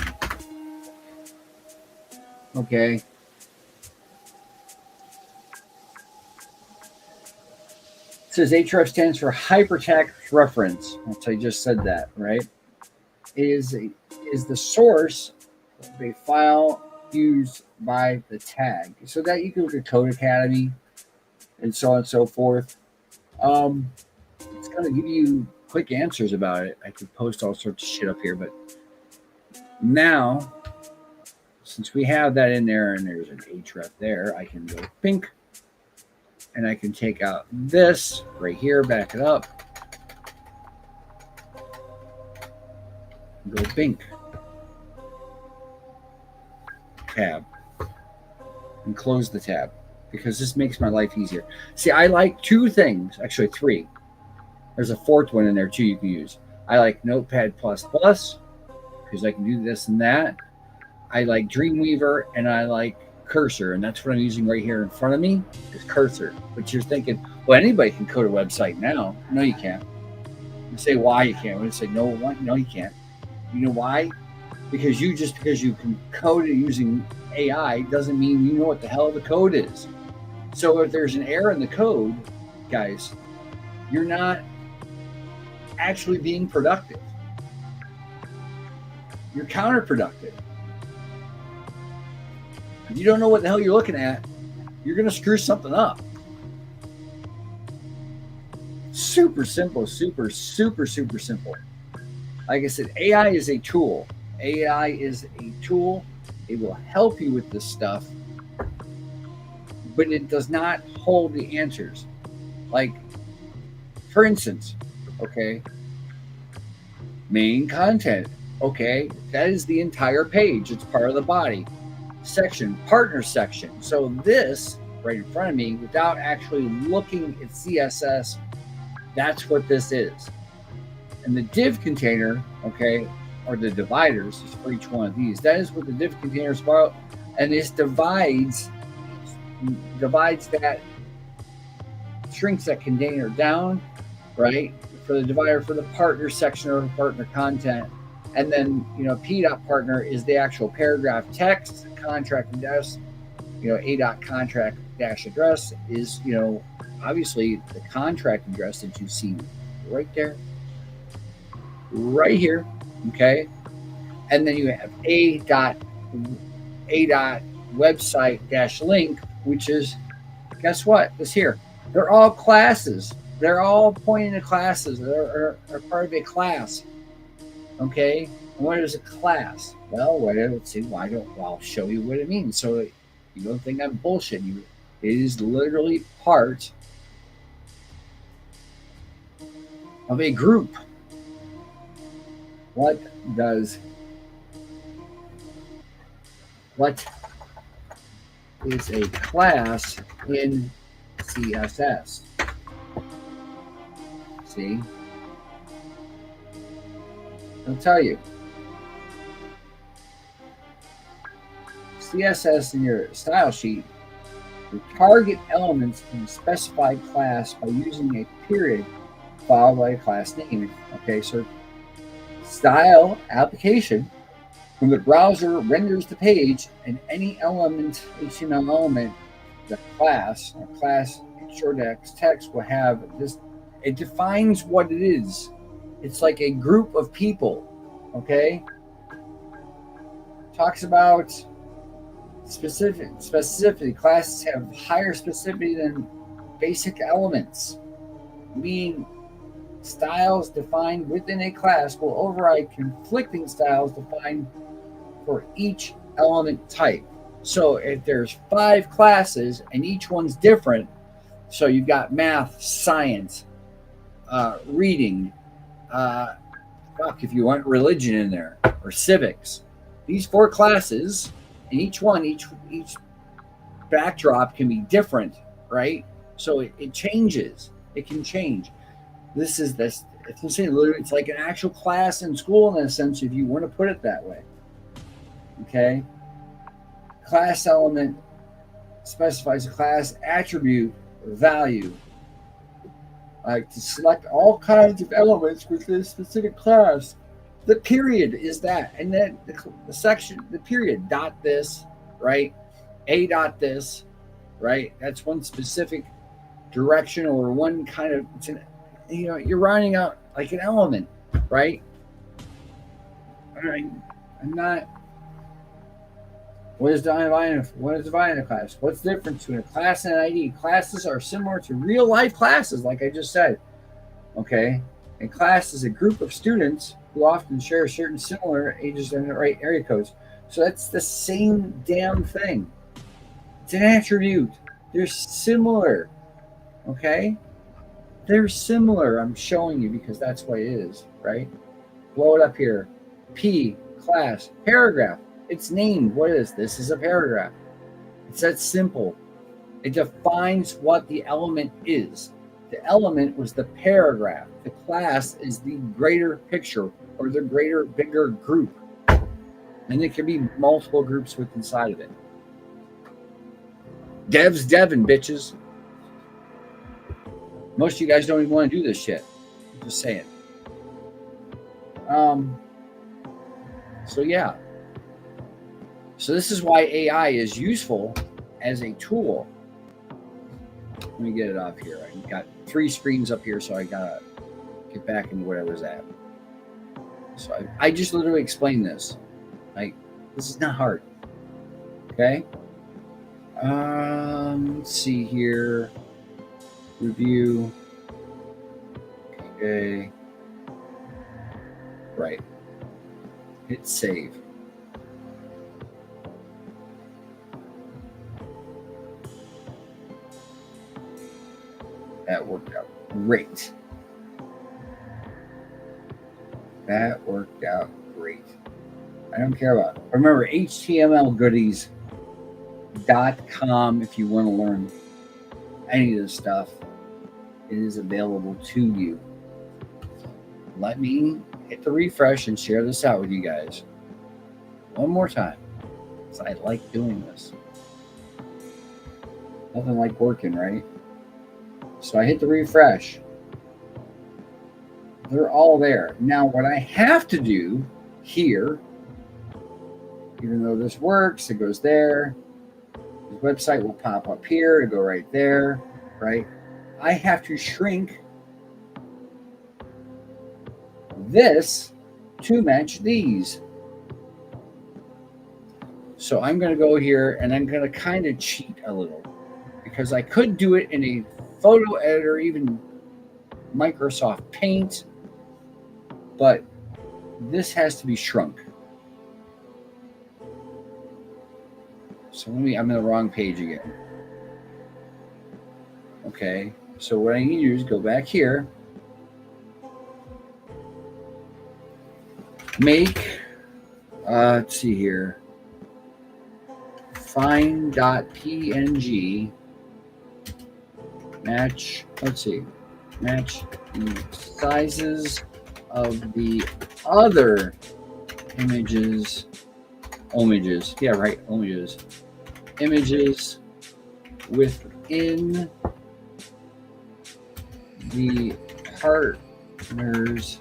Okay. It says href stands for hypertext reference. I just said that, right? It is the source of a file used by the tag. So that you can look at Codecademy and so on and so forth. It's going to give you quick answers about it. I could post all sorts of shit up here, but now, since we have that in there and there's an href there, I can go pink and I can take out this right here, back it up, go pink, tab, and close the tab because this makes my life easier. See, I like two things, actually three. There's a fourth one in there too you can use. I like Notepad++ because I can do this and that. I like Dreamweaver and I like Cursor, and that's what I'm using right here in front of me is Cursor. But you're thinking, well, anybody can code a website now. No, you can't. You say why you can't. We say no, why? No, you can't. You know why? Because you can code it using AI doesn't mean you know what the hell the code is. So if there's an error in the code, guys, you're not actually being productive. You're counterproductive. If you don't know what the hell you're looking at, you're going to screw something up. Super simple, super simple. Like I said, AI is a tool. AI is a tool. It will help you with this stuff, but it does not hold the answers. Like, for instance, okay, main content. Okay, that is the entire page. It's part of the body. section, partner section. So this right in front of me, without actually looking at CSS, that's what this is. And the div container, okay, or the dividers is for each one of these. That is what the div container is about. And this divides that, shrinks that container down, right? For the divider for the partner section or partner content. And then, p.partner is the actual paragraph text, contract address, a contract dash address is, obviously the contract address that you see right there, right here, okay? And then you have a website dash link, which is, guess what? This here. They're all classes. They're all pointing to classes. They're part of a class. Okay. And what is a class? Well, let's see. I'll show you what it means. So you don't think I'm bullshitting you. It is literally part of a group. What is a class in CSS? See? I'll tell you. CSS in your style sheet, you target elements in a specified class by using a period followed by a class name. Okay, so style application, when the browser renders the page, and any element, HTML element, the class short text will have this. It defines what it is. It's like a group of people. Okay, talks about specificity. Classes have higher specificity than basic elements, meaning styles defined within a class will override conflicting styles defined for each element type. So if there's 5 classes and each one's different, so you've got math, science, reading, if you want religion in there, or civics, these 4 classes, and each backdrop can be different, right? So it changes. It can change. This is this. It's like an actual class in school in a sense, if you want to put it that way. Okay. Class element specifies a class attribute or value. Like to select all kinds of elements within a specific class. The period is that, and then the section, the period dot this, right? A dot this, right? That's one specific direction or one kind of. You're writing out like an element, right? I'm not. What is dividing a class? What's the difference between a class and an ID? Classes are similar to real life classes, like I just said. Okay, and class is a group of students who often share certain similar ages and area codes. So that's the same damn thing. It's an attribute. They're similar. Okay, they're similar. I'm showing you because that's what it is, right? Blow it up here. P class paragraph. It's named. What is this? Is a paragraph. It's that simple. It defines what the element is. The element was the paragraph. The class is the greater picture or the bigger group. And there can be multiple groups within inside of it. Dev's Devin, bitches. Most of you guys don't even want to do this shit. I'm just saying. So yeah. So this is why AI is useful as a tool. Let me get it off here. I got 3 screens up here, so I gotta get back into what I was at. So I just literally explained this. Like, this is not hard. Okay? Let's see here. Review. Okay. Right. Hit save. That worked out great. That worked out great. I don't care about it. Remember, HTML goodies BigBags.com if you want to learn any of this stuff. It is available to you. Let me hit the refresh and share this out with you guys one more time, because I like doing this. Nothing like working, right? So I hit the refresh. They're all there. Now, what I have to do here, even though this works, it goes there. The website will pop up here. It'll go right there, right? I have to shrink this to match these. So I'm going to go here and I'm going to kind of cheat a little, because I could do it in a photo editor, even Microsoft Paint, but this has to be shrunk. So I'm in the wrong page again. Okay, so what I need to do is go back here, make, let's see here, find.png, match, let's see, match the sizes of the other images, yeah, right, images within the partners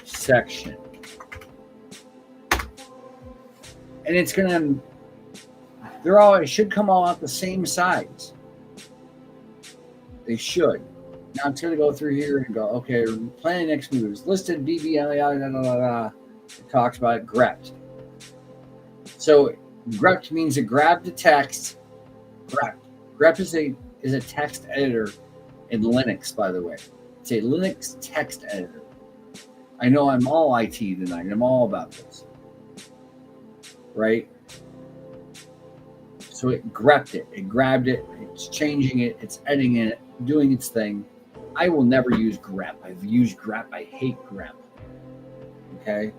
section. And it's gonna, it should come all out the same size. They should. Now it's gonna go through here and go, okay, planning next moves, listed BBL, it talks about it, grept. So grept means it grabbed the text. Grep is a text editor in Linux, by the way. It's a Linux text editor. I know I'm all IT tonight. I'm all about this. Right? So it grepped it. It grabbed it. It's changing it. It's editing it. Doing its thing. I will never use grep. I've used grep. I hate grep. Okay?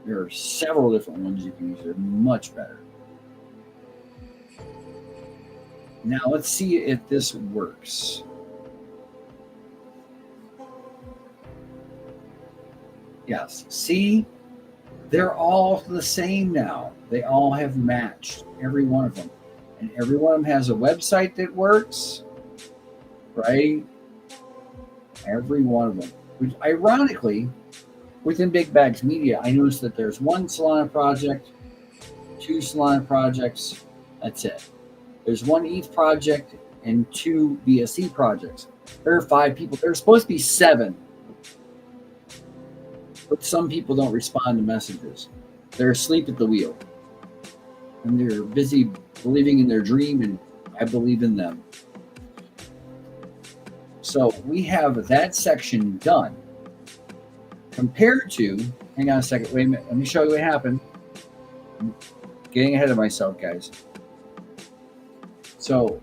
There are several different ones you can use. They're much better. Now let's see if this works. Yes. See? They're all the same now. They all have matched. Every one of them. And every one of them has a website that works. Right? Every one of them. Which, ironically, within Big Bags Media, I noticed that there's one Solana project, two Solana projects. That's it. There's one ETH project and two BSC projects. There are 5 people. There's supposed to be 7. But some people don't respond to messages. They're asleep at the wheel. And they're busy believing in their dream, and I believe in them. So we have that section done. Compared to, hang on a second, wait a minute, let me show you what happened. I'm getting ahead of myself, guys. So,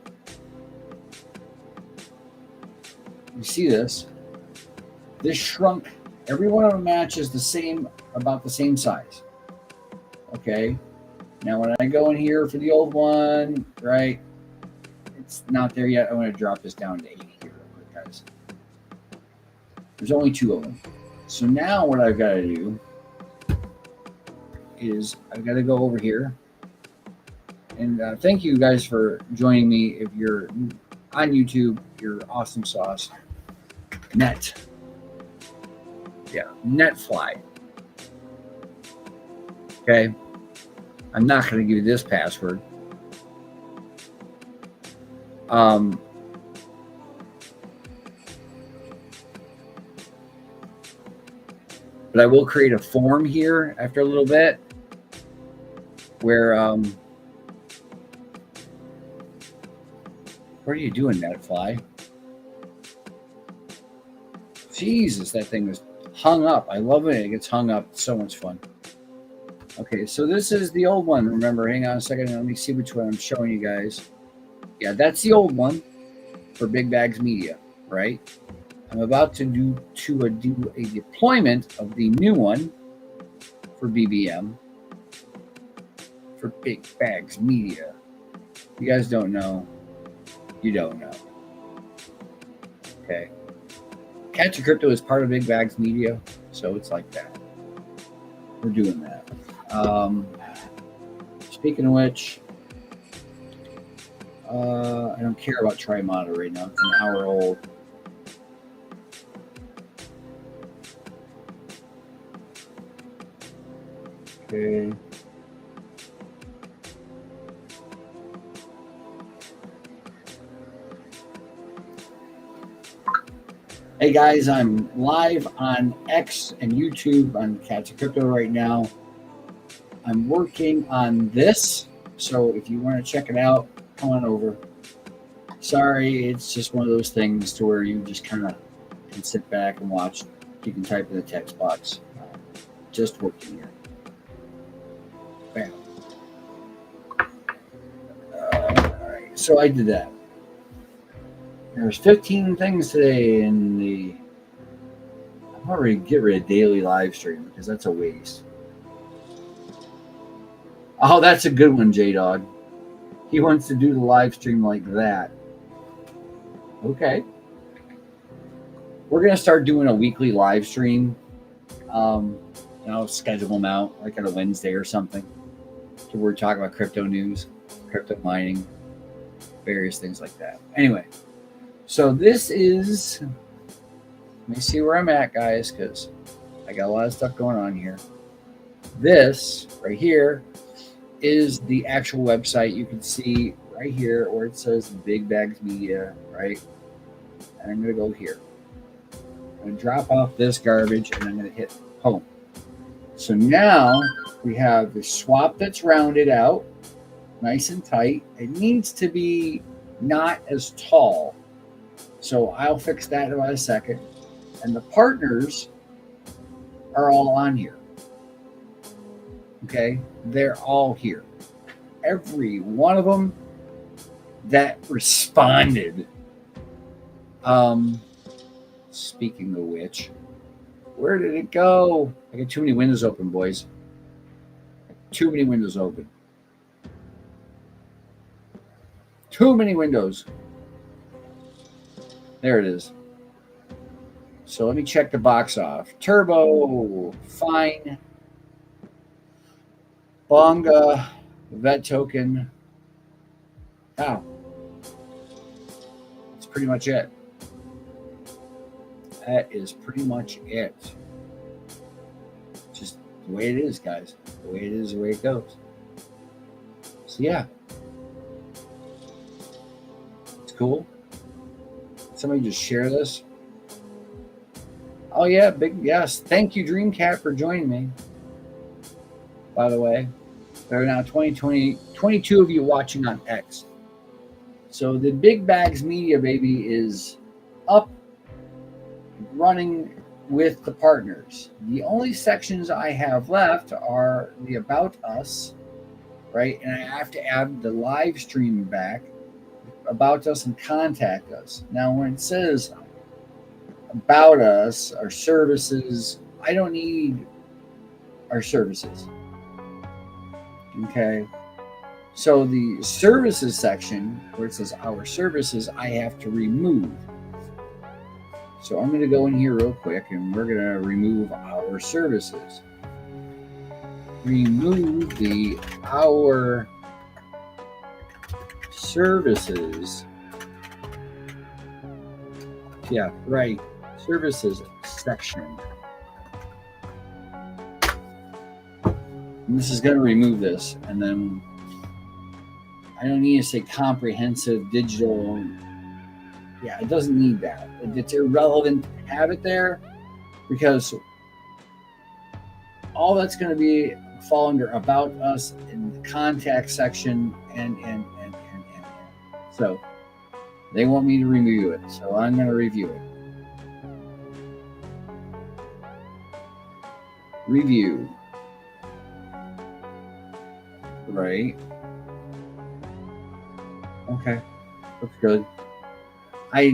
you see this? This shrunk, every one of them matches the same, about the same size. Okay? Now when I go in here for the old one, right, it's not there yet. I'm going to drop this down to 80 here real quick, guys. There's only 2 of them. So now what I've got to do is I've got to go over here. And thank you guys for joining me. If you're on YouTube, you're awesome sauce. Netfly. Okay. I'm not going to give you this password. But I will create a form here after a little bit where what are you doing, Netfly? Jesus, that thing was hung up. I love it. It gets hung up. It's so much fun. Okay, so this is the old one. Remember, hang on a second. Let me see which one I'm showing you guys. Yeah, that's the old one for Big Bags Media, right? I'm about to do a deployment of the new one for BBM, for Big Bags Media. you guys don't know, you don't know. Okay. Catch Your Crypto is part of Big Bags Media, so it's like that. We're doing that. Speaking of which, I don't care about Trimata right now. It's an hour old. Okay. Hey guys, I'm live on X and YouTube on Catch Your Crypto right now. I'm working on this, so if you want to check it out, come on over. Sorry, it's just one of those things to where you just kind of can sit back and watch. You can type in the text box. Just working here. Bam. Alright, so I did that. There's 15 things today in the... I'm already get rid of daily live stream because that's a waste. Oh, that's a good one, J-Dog. He wants to do the live stream like that. Okay. We're going to start doing a weekly live stream. Schedule them out like on a Wednesday or something. So we're talking about crypto news, crypto mining, various things like that. Anyway, so this is... Let me see where I'm at, guys, because I got a lot of stuff going on here. This right here is the actual website. You can see right here where it says Big Bags Media, right? And I'm going to go here. I'm going to drop off this garbage, and I'm going to hit home. So now we have the swap that's rounded out, nice and tight. It needs to be not as tall. So I'll fix that in about a second. And the partners are all on here. Okay? They're all here. Every one of them that responded. Speaking of which, where did it go? I got too many windows open, boys. Too many windows open. Too many windows. There it is. So let me check the box off. Turbo, fine. Bonga, vet token. Oh. That's pretty much it. That is pretty much it. Just the way it is, guys. The way it is, the way it goes. So yeah. It's cool. Somebody just share this. Oh yeah, big yes. Thank you, Dreamcat, for joining me. By the way, there are now 22 of you watching on X. So the Big Bags Media, baby, is up, running with the partners. The only sections I have left are the About Us, right? And I have to add the live stream back, About Us and Contact Us. Now, when it says About Us, our services, I don't need our services. Okay. So the services section, where it says our services, I have to remove. So I'm going to go in here real quick and we're going to remove our services. Remove the our services. Yeah, right. Services section. And this is going to remove this. And then I don't need to say comprehensive digital. Yeah, it doesn't need that. It's irrelevant to have it there because all that's going to be fall under About Us in the contact section and. So they want me to review it. So I'm going to review it. Review. Right. Okay. Looks good. I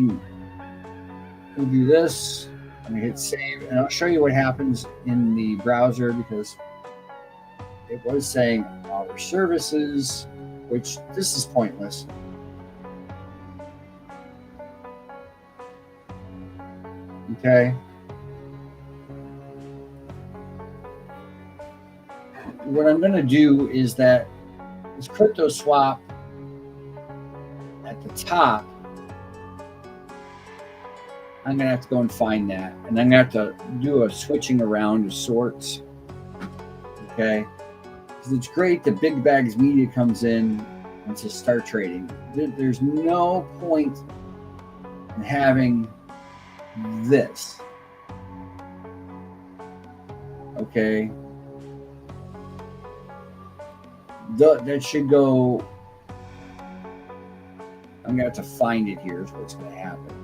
will do this. I'm going to hit save. And I'll show you what happens in the browser because it was saying our services. which this is pointless. Okay. What I'm going to do is that this crypto swap at the top, I'm going to have to go and find that. And I'm going to have to do a switching around of sorts. Okay. Because it's great that Big Bags Media comes in and to start trading. There's no point in having this. Okay. That should go. I'm going to have to find it here is what's going to happen.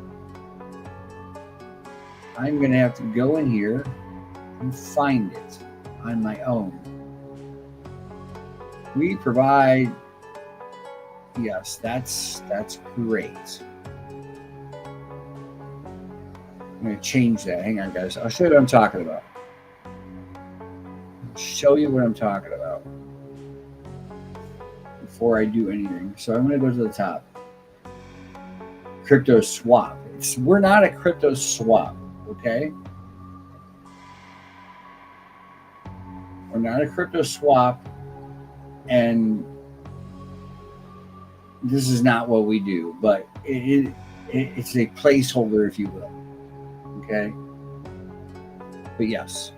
I'm going to have to go in here and find it on my own. We provide, yes, that's great. I'm going to change that. Hang on, guys. I'll show you what I'm talking about. Show you what I'm talking about before I do anything. So I'm going to go to the top. Crypto swap. We're not a crypto swap, okay? We're not a crypto swap, and this is not what we do, but it's a placeholder, if you will, okay? But yes.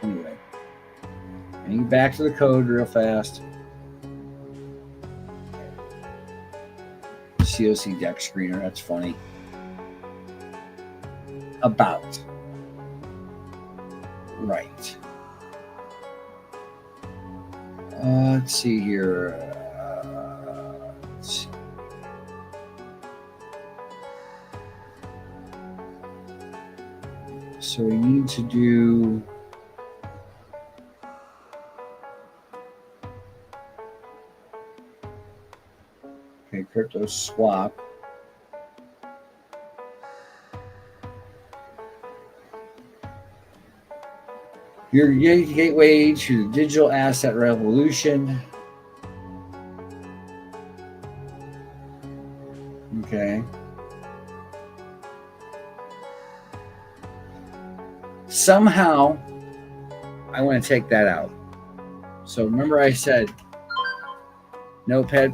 Anyway, getting back to the code real fast. COC deck screener, that's funny. About. Right. Let's see here. Let's see. So we need to do. Okay, crypto swap. Your gateway to the digital asset revolution. Okay. Somehow, I want to take that out. So remember I said Notepad++?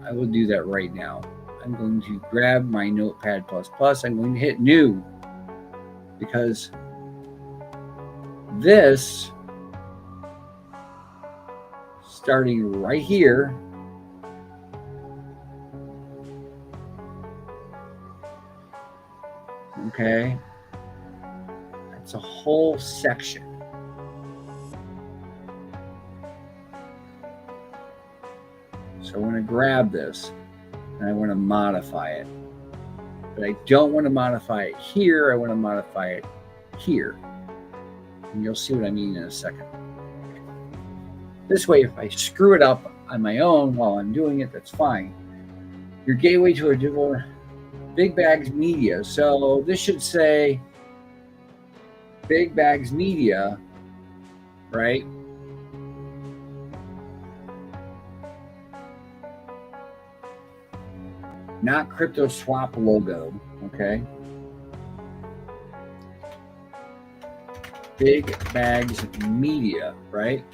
I will do that right now. I'm going to grab my Notepad++. I'm going to hit new because this, starting right here, okay, that's a whole section. So I want to grab this and I want to modify it. But I don't want to modify it here. I want to modify it here. And you'll see what I mean in a second. This way, if I screw it up on my own while I'm doing it, that's fine. Your gateway to a digital Big Bags Media. So this should say Big Bags Media, right? Not crypto swap logo, okay? Big Bags Media, right?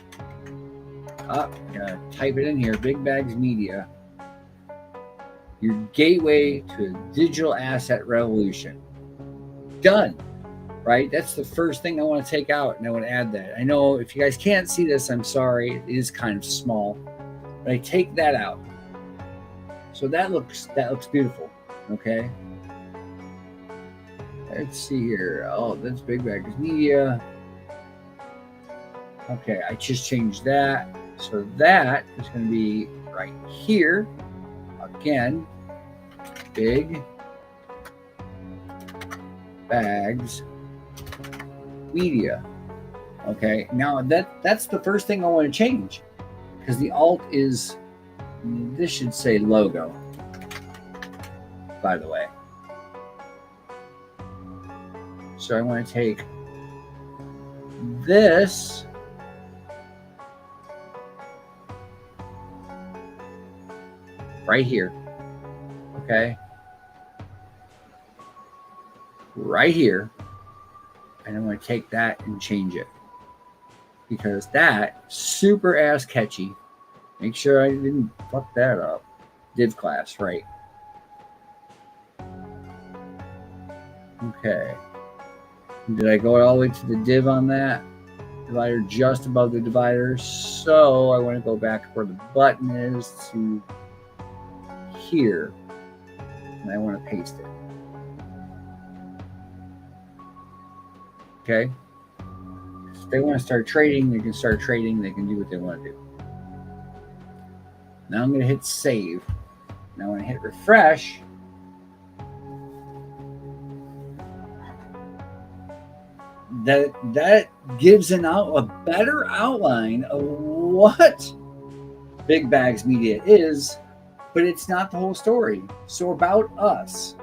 Gotta type it in here. Big Bags Media. Your gateway to a digital asset revolution. Done, right? That's the first thing I want to take out, and I want to add that. I know if you guys can't see this, I'm sorry. It is kind of small, but I take that out. So that looks beautiful, okay? Let's see here. Oh, that's Big Bags Media. Okay, I just changed that. So that is going to be right here. Again, Big Bags Media. Okay, now that's the first thing I want to change because the alt is, this should say logo, by the way. So I want to take this right here. Okay. Right here. And I'm going to take that and change it. Because that super ass catchy. Make sure I didn't fuck that up. Div class, right. Okay. Did I go all the way to the div on that? Divider just above the divider. So I want to go back where the button is to here. And I want to paste it. Okay. If they want to start trading, they can start trading. They can do what they want to do. Now I'm going to hit save. Now when I hit refresh, that gives a better outline of what Big Bags Media is, but it's not the whole story. So about us.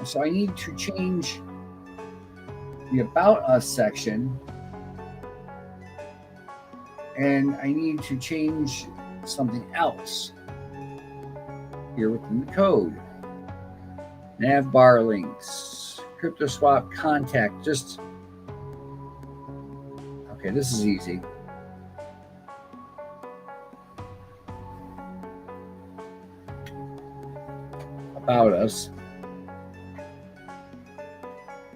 So I need to change the About Us section, and I need to change something else here within the code. Nav bar links, CryptoSwap contact, just, okay, this is easy. About Us.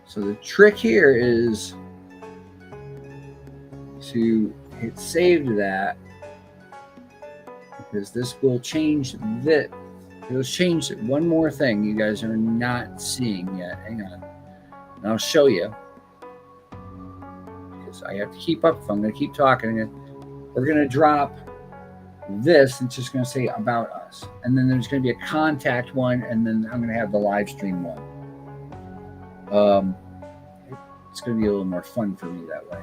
So the trick here is to hit save to that, because this will change that. It'll change one more thing you guys are not seeing yet. Hang on. And I'll show you. Because I have to keep up. If I'm going to keep talking, we're going to drop this. It's just going to say About Us. And then there's going to be a contact one. And then I'm going to have the live stream one. It's going to be a little more fun for me that way.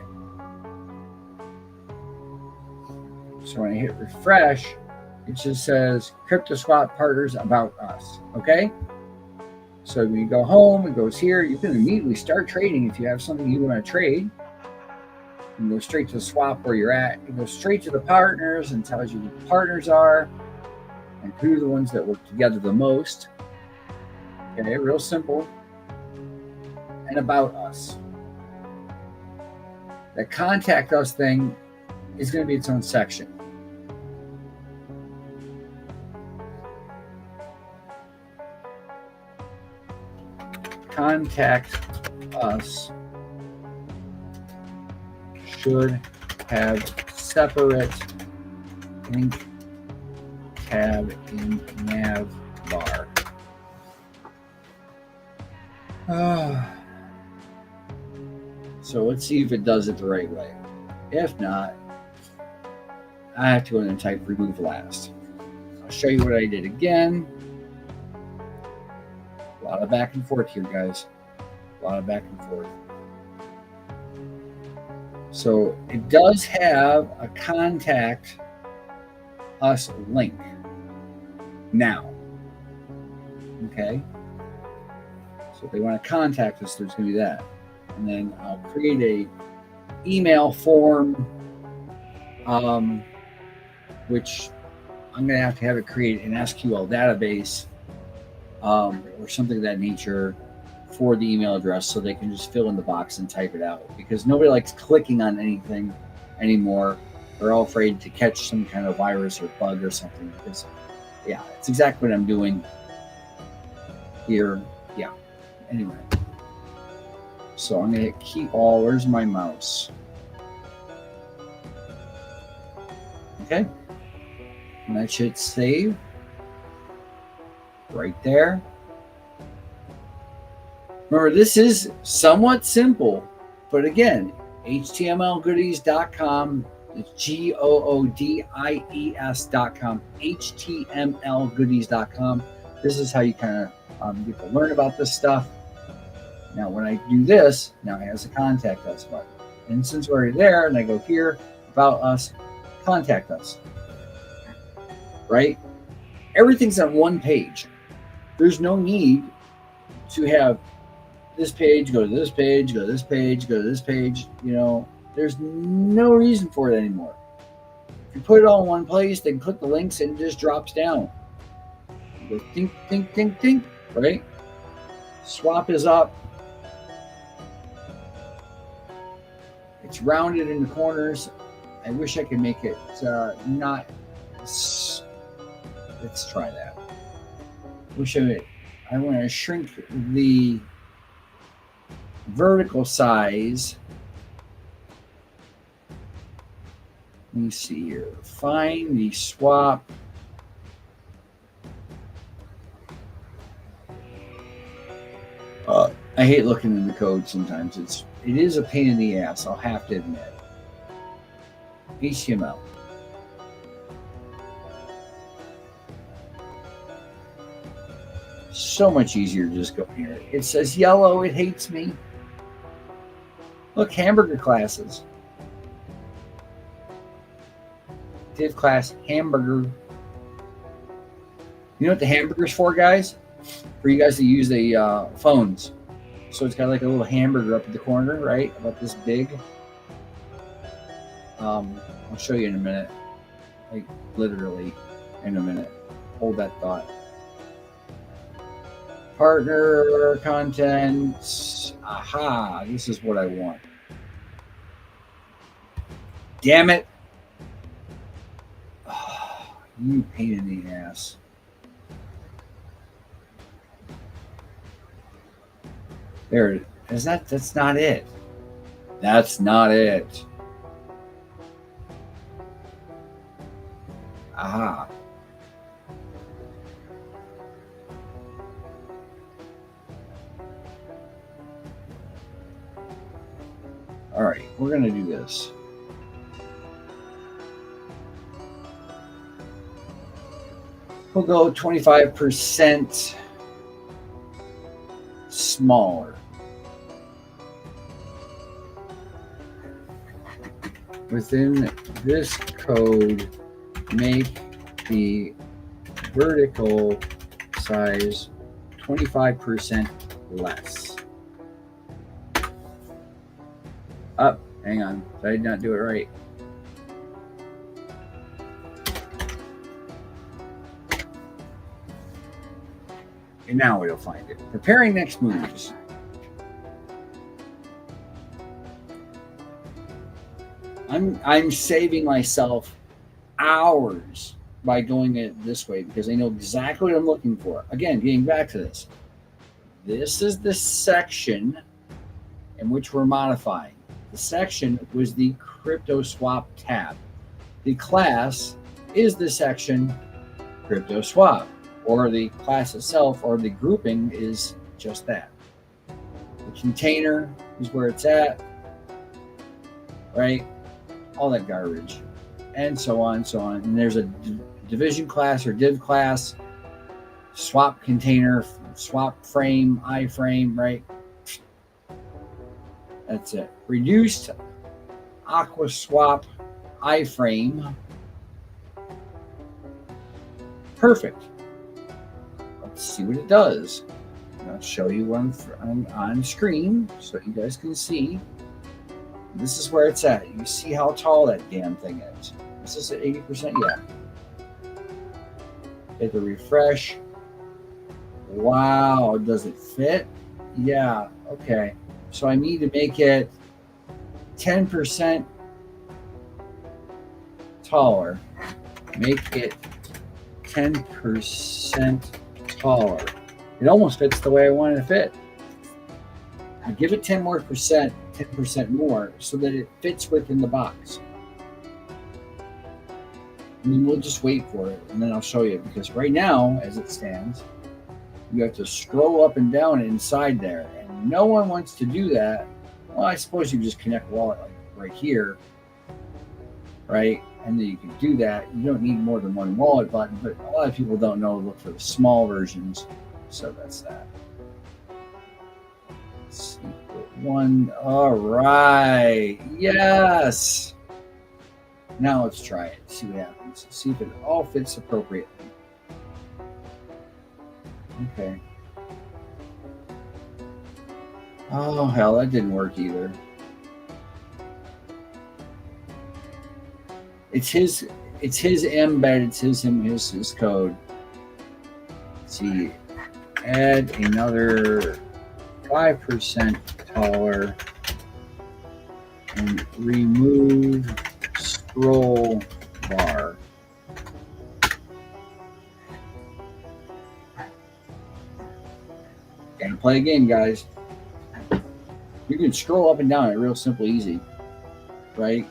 So when I hit refresh, it just says CryptoSwap Partners About Us. Okay? So when you go home, it goes here. You can immediately start trading if you have something you want to trade. You can go straight to the swap where you're at. It goes straight to the partners and tells you who the partners are and who are the ones that work together the most. Okay, real simple. And About Us. That Contact Us thing is going to be its own section. Contact Us should have separate link tab in nav bar. So let's see if it does it the right way. If not, I have to go in and type remove last. I'll show you what I did again. A lot of back and forth here, guys. A lot of back and forth. So it does have a Contact Us link now. Okay. So if they want to contact us, there's going to be that. And then I'll create a email form, which I'm going to have it create an SQL database or something of that nature for the email address, so they can just fill in the box and type it out, because nobody likes clicking on anything anymore. They're all afraid to catch some kind of virus or bug or something, because yeah, it's exactly what I'm doing here. Yeah. Anyway. So I'm going to keep all, where's my mouse? Okay. And that should save right there. Remember, this is somewhat simple, but again, htmlgoodies.com. It's GOODIES.com. htmlgoodies.com. This is how you kind of get to learn about this stuff. Now, when I do this, now it has a Contact Us button. And since we're already there, and I go here, About Us, Contact Us. Right? Everything's on one page. There's no need to have this page, go to this page, go to this page, go to this page. You know, There's no reason for it anymore. If you put it all in one place, then click the links and it just drops down. You go think, think, think, think, right? Swap is up. It's rounded in the corners. I wish I could make it not. Let's try that. I want to shrink the vertical size. Let me see here. Find the swap. I hate looking in the code sometimes. It is a pain in the ass, I'll have to admit. HTML. So much easier to just go here. It says yellow, it hates me. Look, hamburger classes. Div class hamburger. You know what the hamburger's for, guys? For you guys to use the phones. So it's got like a little hamburger up at the corner, right? About this big. I'll show you in a minute. Like literally in a minute. Hold that thought. Partner content. Aha, this is what I want. Damn it. Oh, you pain in the ass. There, that's not it. That's not it. Aha. All right, we're going to do this. We'll go 25% smaller. Within this code, make the vertical size 25% less. Up, hang on, I did not do it right. And now we'll find it. Preparing next moves. I'm saving myself hours by going it this way because I know exactly what I'm looking for. Again, getting back to this. This is the section in which we're modifying. The section was the crypto swap tab. The class is the section crypto swap, or the class itself, or the grouping is just that. The container is where it's at, right? All that garbage, and so on and so on. And there's a division class or div class, swap container, swap frame, iframe, right? That's it. Reduced aqua swap iframe. Perfect. Let's see what it does. I'll show you on screen so you guys can see. This is where it's at. You see how tall that damn thing is. Is this at 80%? Yeah. Hit the refresh. Wow, does it fit? Yeah, okay. So I need to make it 10% taller. Make it 10% taller. It almost fits the way I want it to fit. I give it 10% more so that it fits within the box. And then we'll just wait for it, and then I'll show you, because right now, as it stands, you have to scroll up and down inside there, and no one wants to do that. Well, I suppose you just connect wallet like right here, right? And then you can do that. You don't need more than one wallet button, but a lot of people don't know to look for the small versions, so that's that. Let's see, one. All right. Yes. Now let's try it. See what happens. See if it all fits appropriately. Okay. Oh, hell, that didn't work either. It's his embed, it's his code. Let's see, add another 5% taller and remove scroll bar. Gotta play a game, guys. You can scroll up and down it real simple, easy, right?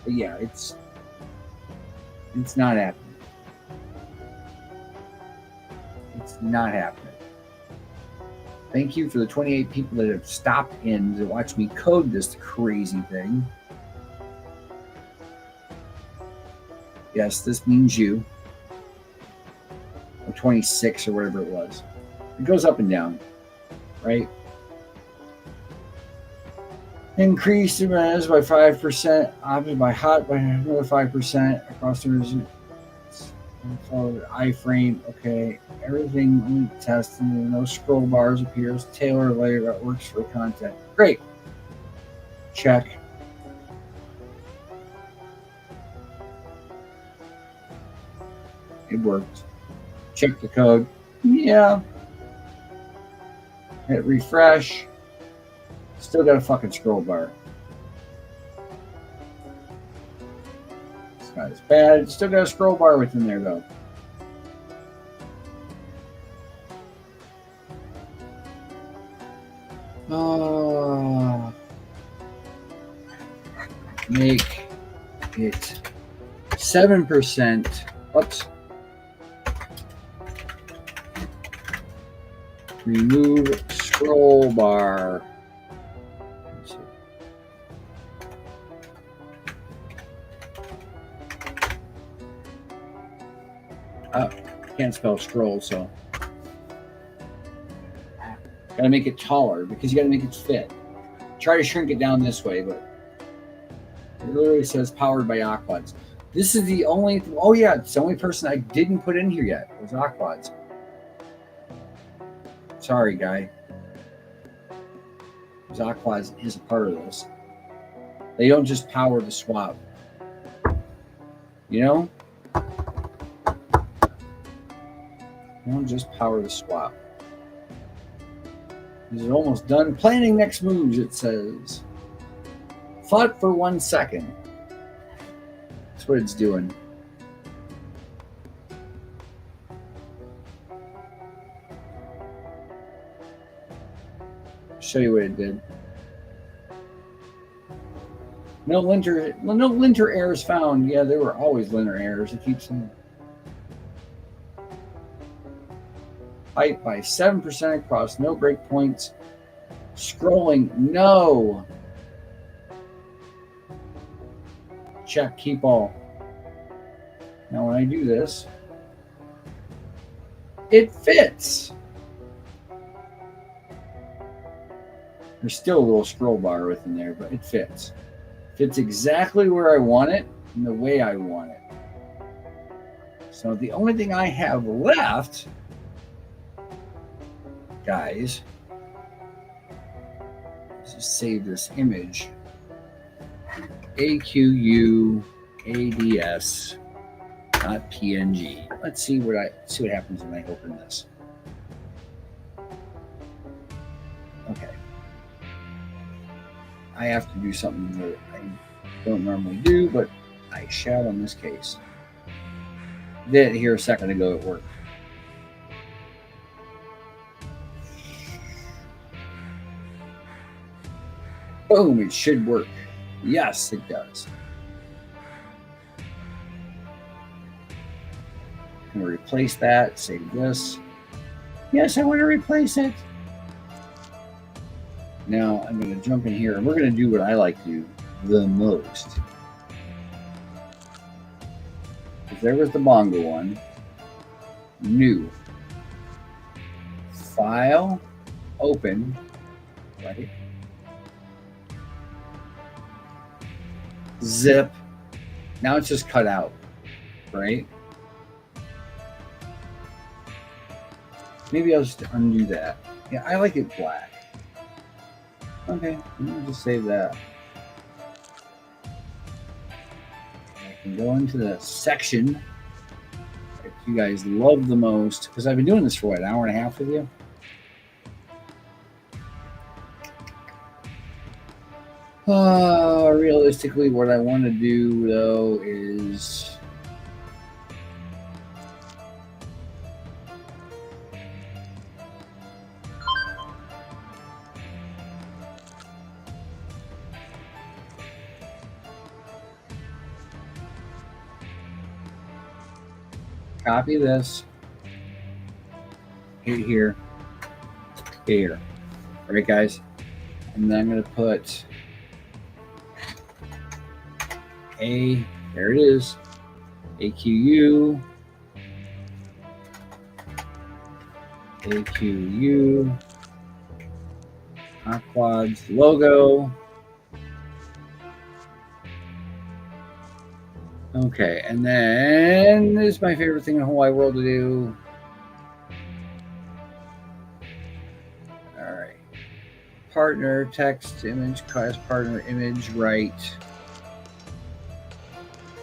But yeah, it's not happening. It's not happening. Thank you for the 28 people that have stopped in to watch me code this crazy thing. Yes, this means you. Or 26 or whatever it was. It goes up and down, right? Increase the res by 5%, opted by hot by another 5% across the resolution. Follow the iframe. Okay, everything only tested. No scroll bars appears. Tailor layer that works for content. Great. Check. It worked. Check the code. Yeah. Hit refresh. Still got a fucking scroll bar. It's not as bad. It's still got a scroll bar within there though. Make it 7%. Oops. Remove scroll bar. Can't spell scroll, so gotta make it taller because you gotta make it fit. Try to shrink it down this way, but it literally says powered by Aquads. This is the only, oh yeah, it's the only person I didn't put in here yet was Aquads. Sorry, guy. Aquads is a part of this. They don't just power the swap. You know? They don't just power the swap. This is almost done. Planning next moves, it says. Thought for 1 second. That's what it's doing. Show you what it did. No linter errors found. Yeah, there were always linter errors. It keeps saying. Height by 7% across, no breakpoints. Scrolling, no. Check, keep all. Now when I do this, it fits. There's still a little scroll bar within there, but it fits. Fits exactly where I want it and the way I want it. So the only thing I have left, guys, is to save this image. AQUADS.png. Let's see what happens when I open this. Okay. I have to do something that I don't normally do, but I shall in this case. Did it here a second ago at work. Boom, it should work. Yes, it does. I'm going to replace that, save this. Yes, I want to replace it. Now I'm going to jump in here and we're going to do what I like to do the most. There was the Bongo one. New. File. Open. Right. Zip. Now it's just cut out. Right? Maybe I'll just undo that. Yeah, I like it black. Okay, let me just save that. and go into the section that you guys love the most, because I've been doing this for what, an hour and a half with you? Realistically, what I want to do though is copy this, hit here, here. All right, guys? And then I'm going to put there it is, AQU, Aquad's logo. Okay, and then this is my favorite thing in the whole wide world to do. All right. Partner, text, image, class partner, image, right.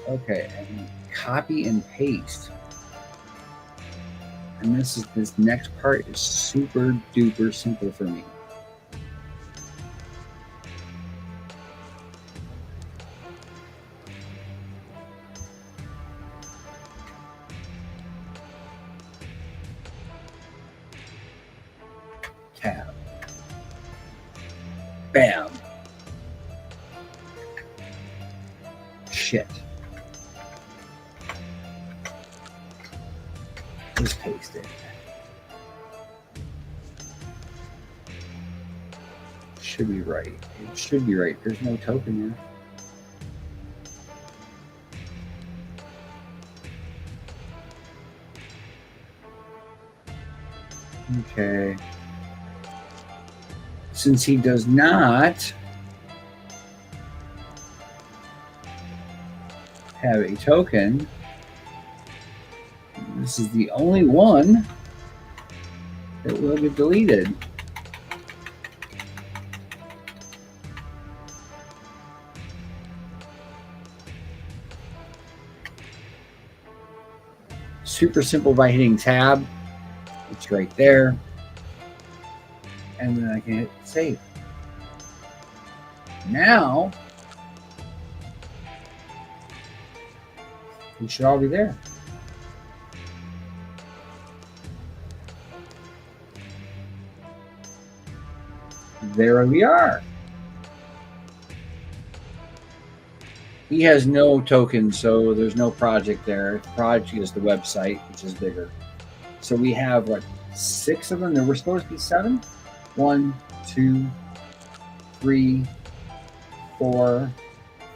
Okay, and copy and paste. And this next part is super duper simple for me. Tab. Bam. Shit. Just paste it. Should be right. It should be right. There's no token there. Okay. Since he does not have a token, this is the only one that will get deleted. Super simple by hitting tab. It's right there. And then I can hit save. Now, it should all be there. There we are. He has no token, so there's no project there. The project is the website, which is bigger. So we have, what, 6 of them? There were supposed to be 7? 1, 2, 3, 4,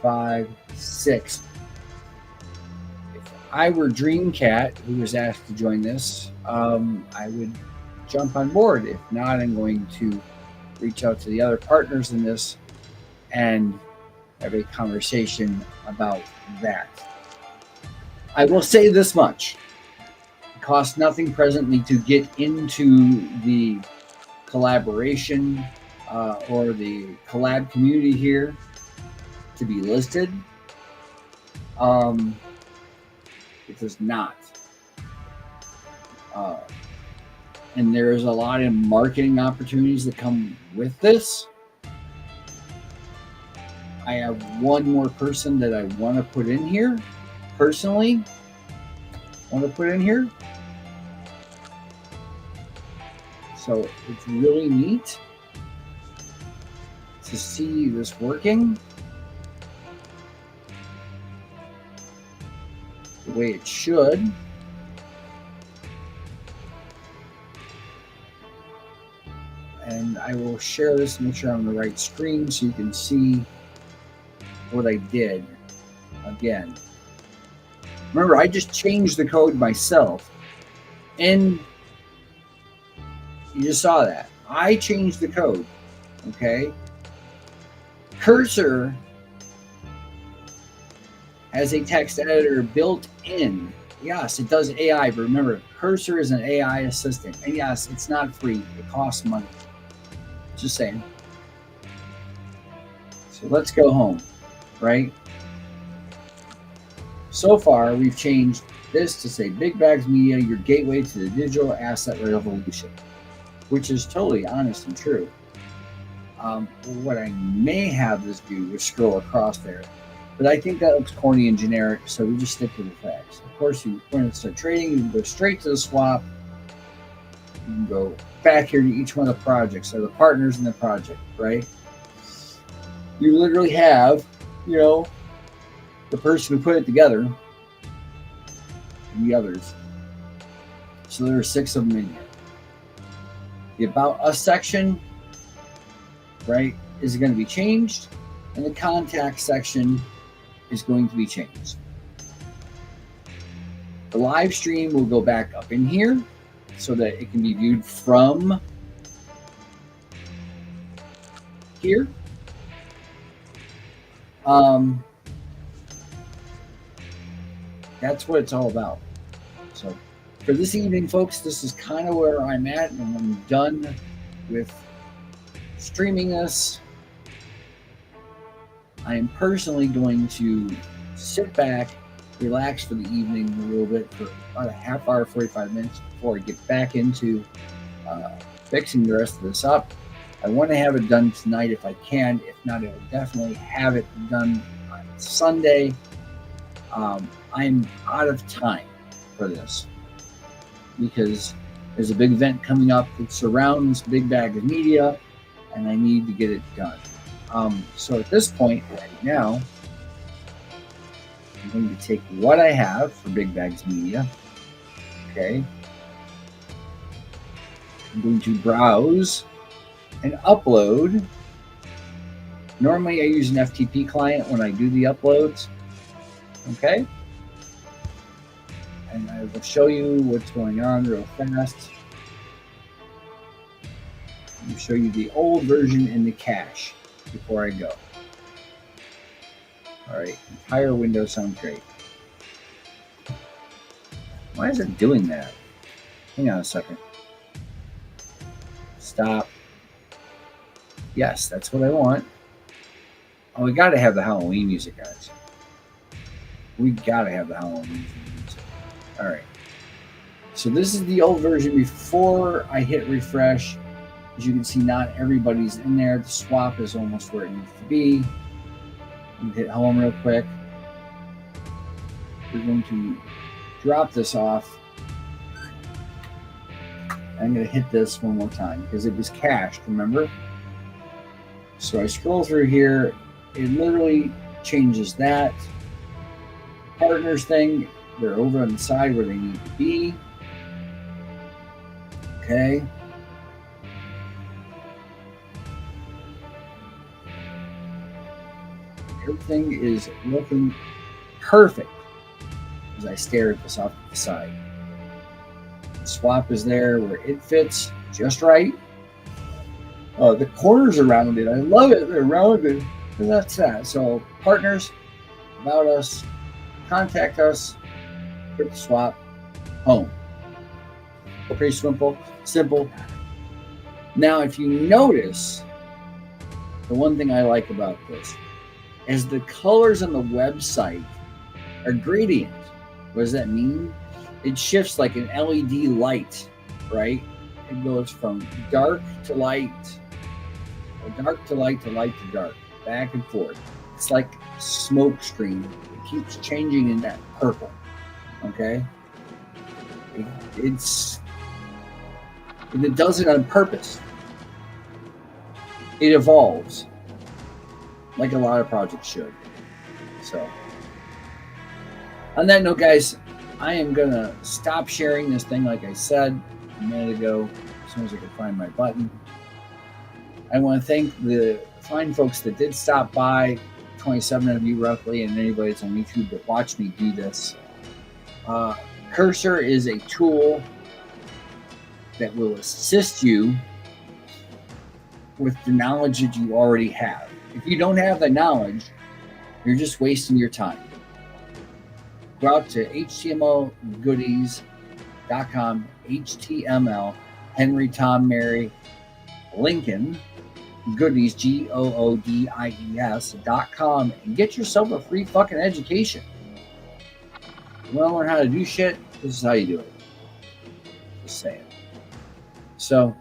5, 6. If I were Dreamcat, who was asked to join this, I would jump on board. If not, I'm going to reach out to the other partners in this and have a conversation about that. I will say this much. It costs nothing presently to get into the collaboration or the collab community here to be listed. It does not. And there's a lot of marketing opportunities that come with this. I have one more person that I want to put in here. Personally, want to put in here. So it's really neat to see this working the way it should. And I will share this and make sure I'm on the right screen so you can see what I did again. Remember, I just changed the code myself, and you just saw that. I changed the code, okay? Cursor has a text editor built in. Yes, it does AI, but remember, Cursor is an AI assistant. And yes, it's not free. It costs money. Just saying. So let's go home, right? So far, we've changed this to say Big Bags Media, your gateway to the digital asset revolution, which is totally honest and true. What I may have this do is scroll across there, but I think that looks corny and generic, so we just stick to the facts. Of course, you want to start trading, you can go straight to the swap. You can go back here to each one of the projects or the partners in the project, right? You literally have, the person who put it together and the others. So there are 6 of them in here. The About Us section, right, is going to be changed, and the Contact section is going to be changed. The live stream will go back up in here so that it can be viewed from here. That's what it's all about. So for this evening, folks, this is kind of where I'm at, and I'm done with streaming this. I am personally going to sit back, relax for the evening a little bit for about a half hour, 45 minutes before I get back into fixing the rest of this up. I want to have it done tonight if I can. If not, I will definitely have it done on Sunday. I'm out of time for this because there's a big event coming up that surrounds Big Bags Media, and I need to get it done. So at this point, right now, I'm going to take what I have for Big Bags Media. Okay. I'm going to browse and upload. Normally I use an FTP client when I do the uploads. Okay. And I will show you what's going on real fast. I'll show you the old version in the cache before I go. All right, entire window sounds great. Why is it doing that? Hang on a second. Stop. Yes, that's what I want. Oh, we got to have the Halloween music, guys. We got to have the Halloween music. All right. So this is the old version before I hit refresh. As you can see, not everybody's in there. The swap is almost where it needs to be. Hit home real quick. We're going to drop this off. I'm going to hit this one more time because it was cached, remember? So I scroll through here. It literally changes that. Partners thing, they're over on the side where they need to be. Okay. Everything is looking perfect as I stare at this off to the side. The swap is there where it fits just right. The corners around it, I love it. They're rounded. And that's that. So partners, About Us, Contact Us, Crypto Swap, home. Pretty simple. Now, if you notice, the one thing I like about this is the colors on the website are gradient. What does that mean? It shifts like an LED light, right? It goes from dark to light, or dark to light to light to dark, back and forth. It's like smoke screen. It keeps changing in that purple. Okay? It does it on purpose. It evolves like a lot of projects should. So, on that note, guys, I am going to stop sharing this thing like I said a minute ago, as soon as I can find my button. I want to thank the fine folks that did stop by, 27 of you roughly, and anybody that's on YouTube that watched me do this. Cursor is a tool that will assist you with the knowledge that you already have. If you don't have the knowledge, you're just wasting your time. Go out to htmlgoodies.com, HTML, Henry, Tom, Mary, Lincoln, Goodies, GOODIES.com, and get yourself a free fucking education. You want to learn how to do shit? This is how you do it. Just saying. So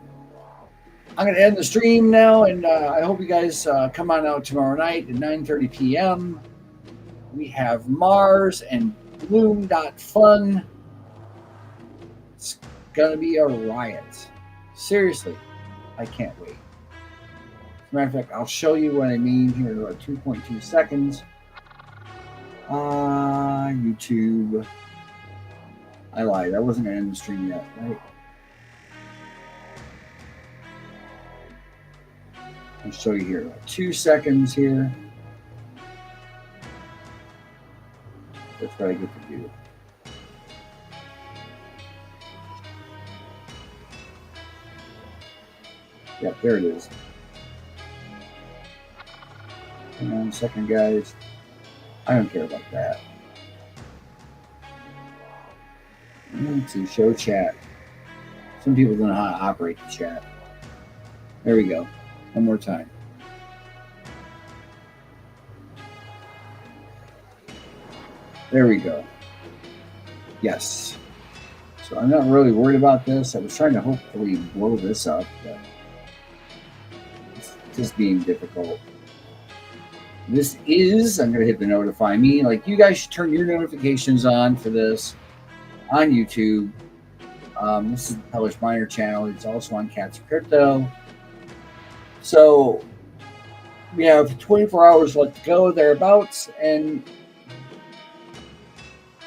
I'm going to end the stream now, and I hope you guys come on out tomorrow night at 9:30 p.m. We have Mars and Bloom.fun. It's going to be a riot. Seriously, I can't wait. As a matter of fact, I'll show you what I mean here in about 2.2 seconds. YouTube. I lied. I wasn't going to end the stream yet, right? I'll show you here. 2 seconds here. That's what I get to do. Yep, there it is. Hang on a second, guys. I don't care about that. Let's see, show chat. Some people don't know how to operate the chat. There we go. One more time. There we go. Yes. So I'm not really worried about this. I was trying to hopefully blow this up, but it's just being difficult. This is, I'm going to hit the notify me. Like, you guys should turn your notifications on for this on YouTube. This is the Published Miner channel. It's also on Cats of Crypto. So we have 24 hours left to go, thereabouts, and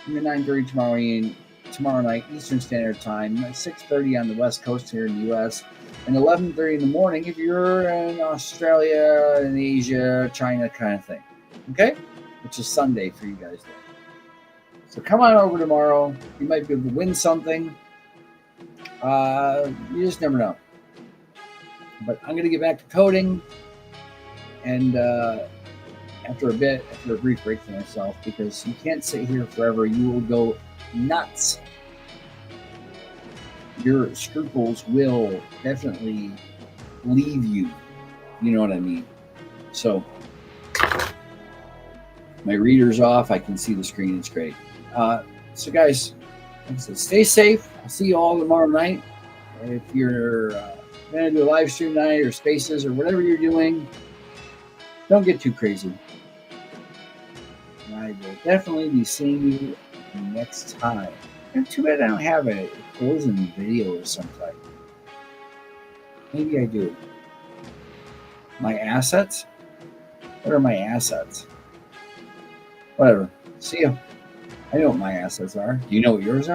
9:30 tomorrow night Eastern Standard Time, 6:30 on the West Coast here in the U.S., and 11:30 in the morning if you're in Australia, in Asia, China kind of thing. Okay? Which is Sunday for you guys there. So come on over tomorrow. You might be able to win something. You just never know. But I'm going to get back to coding. And after a brief break for myself, because you can't sit here forever. You will go nuts. Your scruples will definitely leave you. You know what I mean? So my reader's off. I can see the screen. It's great. So guys, like I said, stay safe. I'll see you all tomorrow night. If you're going to do a live stream tonight or spaces or whatever you're doing, don't get too crazy. I will definitely be seeing you next time. And too bad I don't have a closing video of some type. Maybe I do. My assets? What are my assets? Whatever. See ya. I know what my assets are. Do you know what yours are?